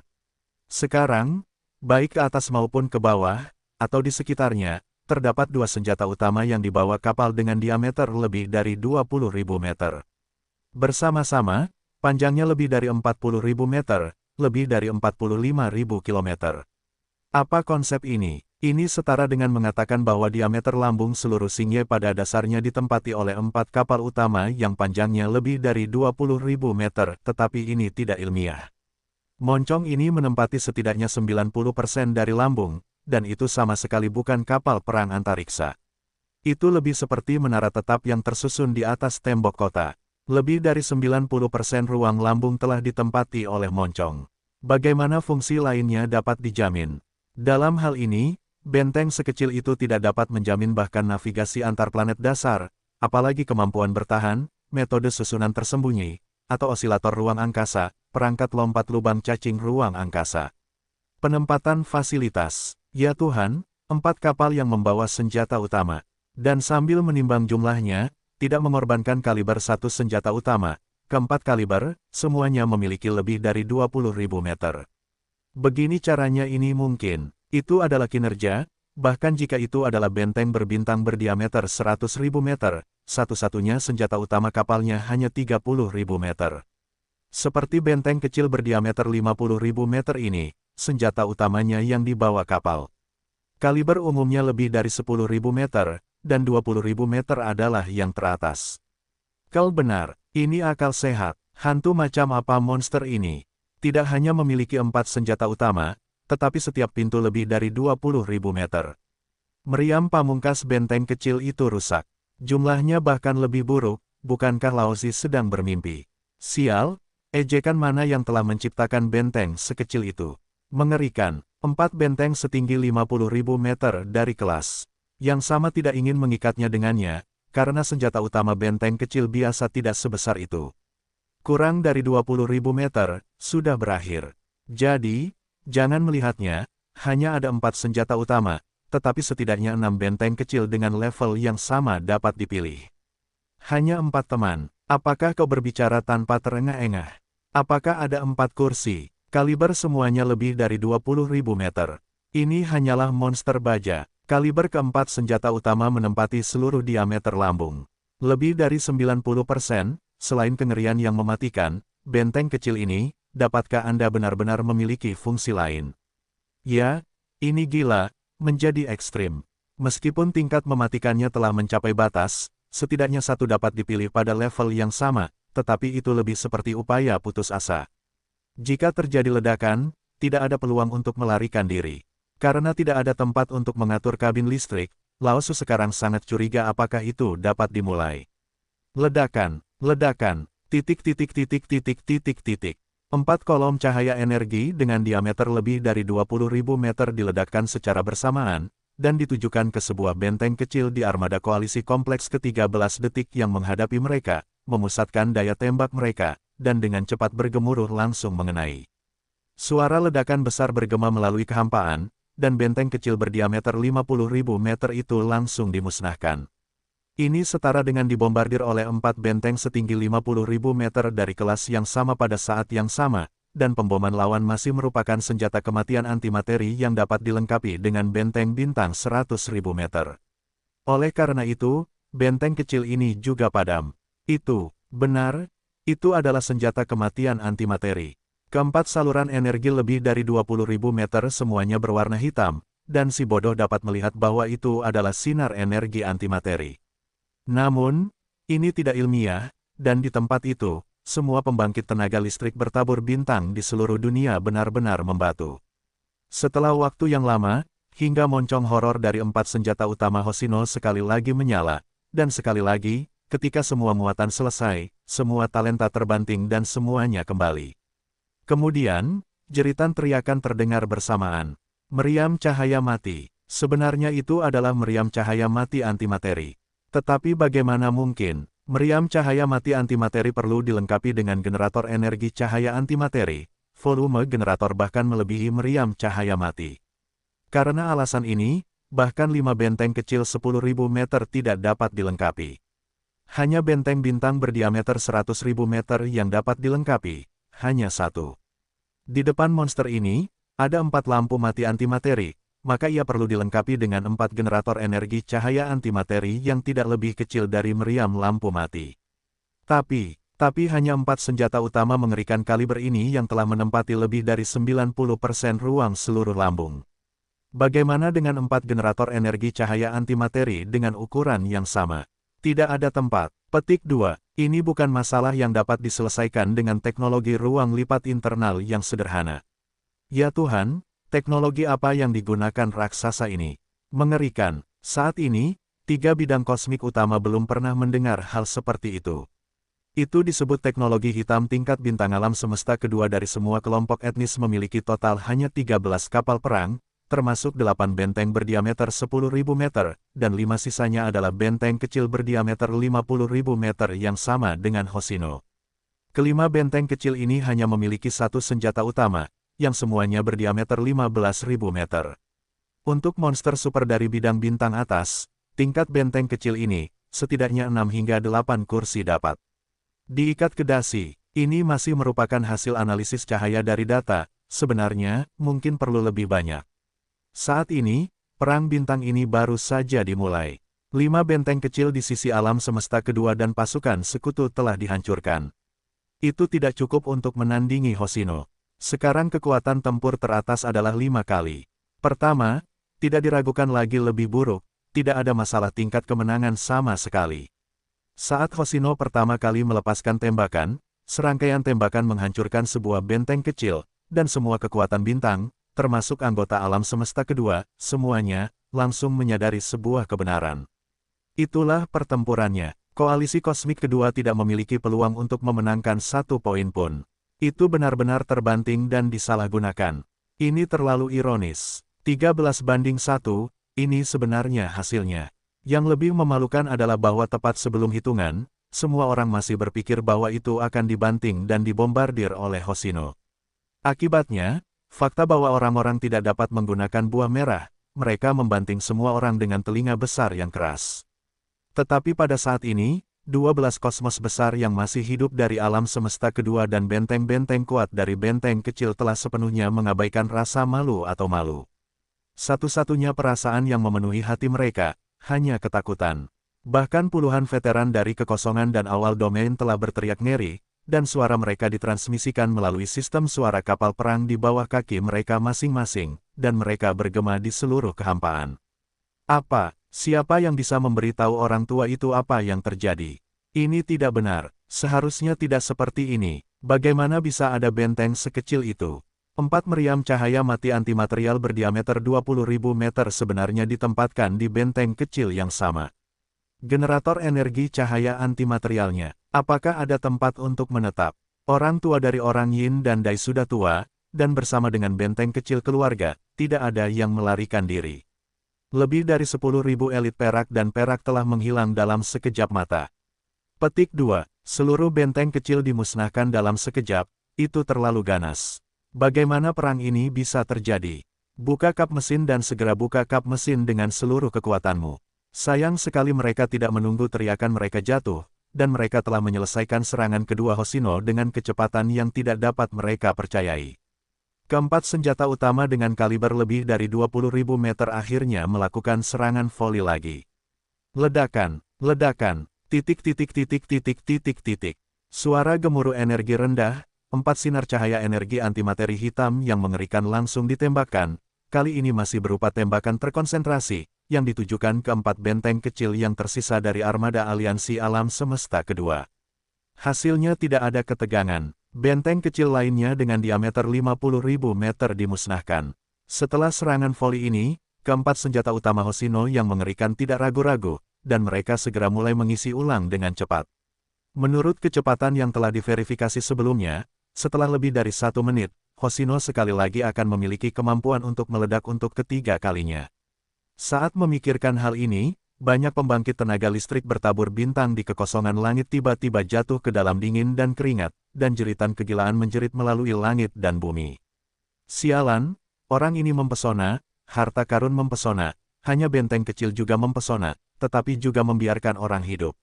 Sekarang, baik ke atas maupun ke bawah, atau di sekitarnya, terdapat 2 senjata utama yang dibawa kapal dengan diameter lebih dari 20.000 meter. Bersama-sama, panjangnya lebih dari 40.000 meter, lebih dari 45.000 km. Apa konsep ini? Ini setara dengan mengatakan bahwa diameter lambung seluruh Xingye pada dasarnya ditempati oleh 4 kapal utama yang panjangnya lebih dari 20.000 meter, tetapi ini tidak ilmiah. Moncong ini menempati setidaknya 90% dari lambung, dan itu sama sekali bukan kapal perang antariksa. Itu lebih seperti menara tetap yang tersusun di atas tembok kota. Lebih dari 90% ruang lambung telah ditempati oleh moncong. Bagaimana fungsi lainnya dapat dijamin? Dalam hal ini, benteng sekecil itu tidak dapat menjamin bahkan navigasi antar planet dasar, apalagi kemampuan bertahan, metode susunan tersembunyi, atau osilator ruang angkasa, perangkat lompat lubang cacing ruang angkasa. Penempatan fasilitas. Ya Tuhan, 4 kapal yang membawa senjata utama. Dan sambil menimbang jumlahnya, tidak mengorbankan kaliber 1 senjata utama, keempat kaliber, semuanya memiliki lebih dari 20.000 meter. Begini caranya ini mungkin. Itu adalah kinerja, bahkan jika itu adalah benteng berbintang berdiameter 100.000 meter, satu-satunya senjata utama kapalnya hanya 30.000 meter. Seperti benteng kecil berdiameter 50.000 meter ini, senjata utamanya yang dibawa kapal. Kaliber umumnya lebih dari 10.000 meter, dan 20.000 meter adalah yang teratas. Kau benar, ini akal sehat. Hantu macam apa monster ini? Tidak hanya memiliki 4 senjata utama, tetapi setiap pintu lebih dari 20.000 meter. Meriam pamungkas benteng kecil itu rusak. Jumlahnya bahkan lebih buruk, bukankah Laozi sedang bermimpi? Sial, ejekan mana yang telah menciptakan benteng sekecil itu? Mengerikan, 4 benteng setinggi 50.000 meter dari kelas. Yang sama tidak ingin mengikatnya dengannya, karena senjata utama benteng kecil biasa tidak sebesar itu. Kurang dari 20.000 meter, sudah berakhir. Jadi, jangan melihatnya, hanya ada 4 senjata utama, tetapi setidaknya 6 benteng kecil dengan level yang sama dapat dipilih. Hanya 4 teman, apakah kau berbicara tanpa terengah-engah? Apakah ada 4 kursi? Kaliber semuanya lebih dari 20.000 meter. Ini hanyalah monster baja. Kaliber keempat senjata utama menempati seluruh diameter lambung. Lebih dari 90%, selain kengerian yang mematikan, benteng kecil ini, dapatkah Anda benar-benar memiliki fungsi lain? Ya, ini gila, menjadi ekstrim. Meskipun tingkat mematikannya telah mencapai batas, setidaknya satu dapat dipilih pada level yang sama, tetapi itu lebih seperti upaya putus asa. Jika terjadi ledakan, tidak ada peluang untuk melarikan diri. Karena tidak ada tempat untuk mengatur kabin listrik, Laosu sekarang sangat curiga apakah itu dapat dimulai. Ledakan, ledakan, titik. 4 kolom cahaya energi dengan diameter lebih dari 20.000 meter diledakkan secara bersamaan, dan ditujukan ke sebuah benteng kecil di armada koalisi kompleks ke-13 detik yang menghadapi mereka, memusatkan daya tembak mereka, dan dengan cepat bergemuruh langsung mengenai. Suara ledakan besar bergema melalui kehampaan, dan benteng kecil berdiameter 50.000 meter itu langsung dimusnahkan. Ini setara dengan dibombardir oleh 4 benteng setinggi 50.000 meter dari kelas yang sama pada saat yang sama, dan pemboman lawan masih merupakan senjata kematian antimateri yang dapat dilengkapi dengan benteng bintang 100.000 meter. Oleh karena itu, benteng kecil ini juga padam. Itu, benar, itu adalah senjata kematian antimateri. Keempat saluran energi lebih dari 20.000 meter semuanya berwarna hitam, dan si bodoh dapat melihat bahwa itu adalah sinar energi antimateri. Namun, ini tidak ilmiah, dan di tempat itu, semua pembangkit tenaga listrik bertabur bintang di seluruh dunia benar-benar membatu. Setelah waktu yang lama, hingga moncong horor dari 4 senjata utama Hoshino sekali lagi menyala, dan sekali lagi, ketika semua muatan selesai, semua talenta terbanting dan semuanya kembali. Kemudian, jeritan teriakan terdengar bersamaan. Meriam cahaya mati. Sebenarnya itu adalah meriam cahaya mati antimateri. Tetapi bagaimana mungkin, meriam cahaya mati antimateri perlu dilengkapi dengan generator energi cahaya antimateri, volume generator bahkan melebihi meriam cahaya mati. Karena alasan ini, bahkan 5 benteng kecil 10.000 meter tidak dapat dilengkapi. Hanya benteng bintang berdiameter 100.000 meter yang dapat dilengkapi. Hanya satu. Di depan monster ini, ada 4 lampu mati antimateri, maka ia perlu dilengkapi dengan 4 generator energi cahaya antimateri yang tidak lebih kecil dari meriam lampu mati. Tapi hanya 4 senjata utama mengerikan kaliber ini yang telah menempati lebih dari 90% ruang seluruh lambung. Bagaimana dengan 4 generator energi cahaya antimateri dengan ukuran yang sama? Tidak ada tempat. Petik 2. Ini bukan masalah yang dapat diselesaikan dengan teknologi ruang lipat internal yang sederhana. Ya Tuhan, teknologi apa yang digunakan raksasa ini? Mengerikan. Saat ini, 3 bidang kosmik utama belum pernah mendengar hal seperti itu. Itu disebut teknologi hitam tingkat bintang alam semesta. Kedua dari semua kelompok etnis memiliki total hanya 13 kapal perang, termasuk 8 benteng berdiameter 10.000 meter, dan 5 sisanya adalah benteng kecil berdiameter 50.000 meter yang sama dengan Hoshino. Kelima benteng kecil ini hanya memiliki satu senjata utama, yang semuanya berdiameter 15.000 meter. Untuk monster super dari bidang bintang atas, tingkat benteng kecil ini, setidaknya 6 hingga 8 kursi dapat diikat ke dasi. Ini masih merupakan hasil analisis cahaya dari data, sebenarnya, mungkin perlu lebih banyak. Saat ini, perang bintang ini baru saja dimulai. 5 benteng kecil di sisi alam semesta kedua dan pasukan sekutu telah dihancurkan. Itu tidak cukup untuk menandingi Hoshino. Sekarang kekuatan tempur teratas adalah 5 kali. Pertama, tidak diragukan lagi lebih buruk, tidak ada masalah tingkat kemenangan sama sekali. Saat Hoshino pertama kali melepaskan tembakan, serangkaian tembakan menghancurkan sebuah benteng kecil, dan semua kekuatan bintang, termasuk anggota alam semesta kedua, semuanya, langsung menyadari sebuah kebenaran. Itulah pertempurannya. Koalisi kosmik kedua tidak memiliki peluang untuk memenangkan 1 poin pun. Itu benar-benar terbanting dan disalahgunakan. Ini terlalu ironis. 13-1, ini sebenarnya hasilnya. Yang lebih memalukan adalah bahwa tepat sebelum hitungan, semua orang masih berpikir bahwa itu akan dibanting dan dibombardir oleh Hoshino. Akibatnya, fakta bahwa orang-orang tidak dapat menggunakan buah merah, mereka membanting semua orang dengan telinga besar yang keras. Tetapi pada saat ini, 12 kosmos besar yang masih hidup dari alam semesta kedua dan benteng-benteng kuat dari benteng kecil telah sepenuhnya mengabaikan rasa malu atau malu. Satu-satunya perasaan yang memenuhi hati mereka, hanya ketakutan. Bahkan puluhan veteran dari kekosongan dan awal domain telah berteriak ngeri, dan suara mereka ditransmisikan melalui sistem suara kapal perang di bawah kaki mereka masing-masing, dan mereka bergema di seluruh kehampaan. Apa? Siapa yang bisa memberitahu orang tua itu apa yang terjadi? Ini tidak benar, seharusnya tidak seperti ini. Bagaimana bisa ada benteng sekecil itu? 4 meriam cahaya mati antimaterial berdiameter 20.000 meter sebenarnya ditempatkan di benteng kecil yang sama. Generator energi cahaya antimaterialnya. Apakah ada tempat untuk menetap? Orang tua dari orang Yin dan Dai sudah tua, dan bersama dengan benteng kecil keluarga, tidak ada yang melarikan diri. Lebih dari 10.000 elit perak dan perak telah menghilang dalam sekejap mata. Petik 2. Seluruh benteng kecil dimusnahkan dalam sekejap, itu terlalu ganas. Bagaimana perang ini bisa terjadi? Buka kap mesin dan segera buka kap mesin dengan seluruh kekuatanmu. Sayang sekali mereka tidak menunggu teriakan mereka jatuh, dan mereka telah menyelesaikan serangan kedua Hoshino dengan kecepatan yang tidak dapat mereka percayai. Keempat senjata utama dengan kaliber lebih dari 20.000 meter akhirnya melakukan serangan voli lagi. Ledakan, ledakan, titik titik titik titik titik titik. Suara gemuruh energi rendah, 4 sinar cahaya energi antimateri hitam yang mengerikan langsung ditembakkan, kali ini masih berupa tembakan terkonsentrasi, yang ditujukan ke 4 benteng kecil yang tersisa dari armada aliansi alam semesta kedua. Hasilnya tidak ada ketegangan, benteng kecil lainnya dengan diameter 50.000 meter dimusnahkan. Setelah serangan voli ini, keempat senjata utama Hoshino yang mengerikan tidak ragu-ragu, dan mereka segera mulai mengisi ulang dengan cepat. Menurut kecepatan yang telah diverifikasi sebelumnya, setelah lebih dari 1 menit, Hoshino sekali lagi akan memiliki kemampuan untuk meledak untuk ketiga kalinya. Saat memikirkan hal ini, banyak pembangkit tenaga listrik bertabur bintang di kekosongan langit tiba-tiba jatuh ke dalam dingin dan keringat, dan jeritan kegilaan menjerit melalui langit dan bumi. Sialan, orang ini mempesona, harta karun mempesona, hanya benteng kecil juga mempesona, tetapi juga membiarkan orang hidup.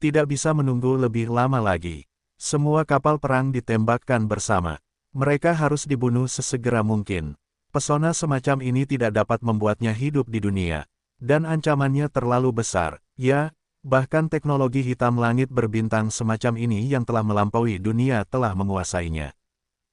Tidak bisa menunggu lebih lama lagi. Semua kapal perang ditembakkan bersama. Mereka harus dibunuh sesegera mungkin. Pesona semacam ini tidak dapat membuatnya hidup di dunia. Dan ancamannya terlalu besar, ya, bahkan teknologi hitam langit berbintang semacam ini yang telah melampaui dunia telah menguasainya.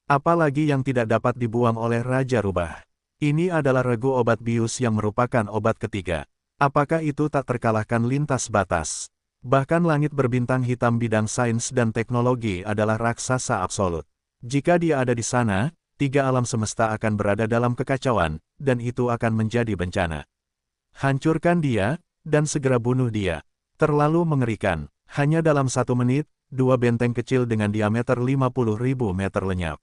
Apalagi yang tidak dapat dibuang oleh Raja Rubah. Ini adalah regu obat bius yang merupakan obat ketiga. Apakah itu tak terkalahkan lintas batas? Bahkan langit berbintang hitam bidang sains dan teknologi adalah raksasa absolut. Jika dia ada di sana, 3 alam semesta akan berada dalam kekacauan, dan itu akan menjadi bencana. Hancurkan dia, dan segera bunuh dia. Terlalu mengerikan. Hanya dalam 1 menit, 2 benteng kecil dengan diameter 50.000 meter lenyap.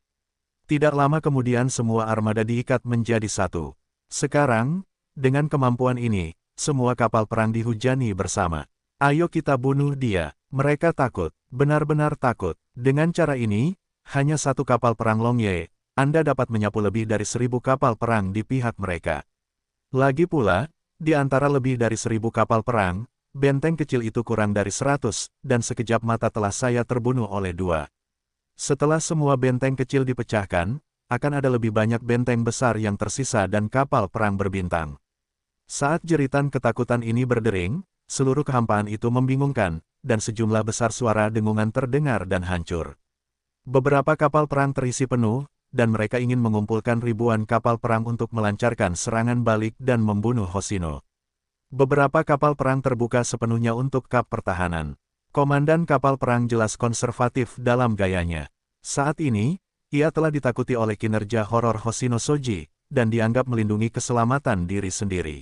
Tidak lama kemudian semua armada diikat menjadi satu. Sekarang, dengan kemampuan ini, semua kapal perang dihujani bersama. Ayo kita bunuh dia. Mereka takut, benar-benar takut. Dengan cara ini, hanya 1 kapal perang Longye, Anda dapat menyapu lebih dari 1.000 kapal perang di pihak mereka. Lagi pula, di antara lebih dari 1.000 kapal perang, benteng kecil itu kurang dari 100, dan sekejap mata telah saya terbunuh oleh 2. Setelah semua benteng kecil dipecahkan, akan ada lebih banyak benteng besar yang tersisa dan kapal perang berbintang. Saat jeritan ketakutan ini berdering, seluruh kehampaan itu membingungkan, dan sejumlah besar suara dengungan terdengar dan hancur. Beberapa kapal perang terisi penuh, dan mereka ingin mengumpulkan ribuan kapal perang untuk melancarkan serangan balik dan membunuh Hoshino. Beberapa kapal perang terbuka sepenuhnya untuk kap pertahanan. Komandan kapal perang jelas konservatif dalam gayanya. Saat ini, ia telah ditakuti oleh kinerja horor Hoshino Shoji, dan dianggap melindungi keselamatan diri sendiri.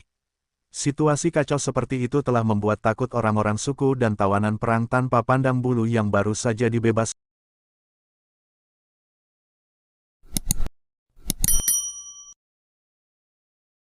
Situasi kacau seperti itu telah membuat takut orang-orang suku dan tawanan perang tanpa pandang bulu yang baru saja dibebaskan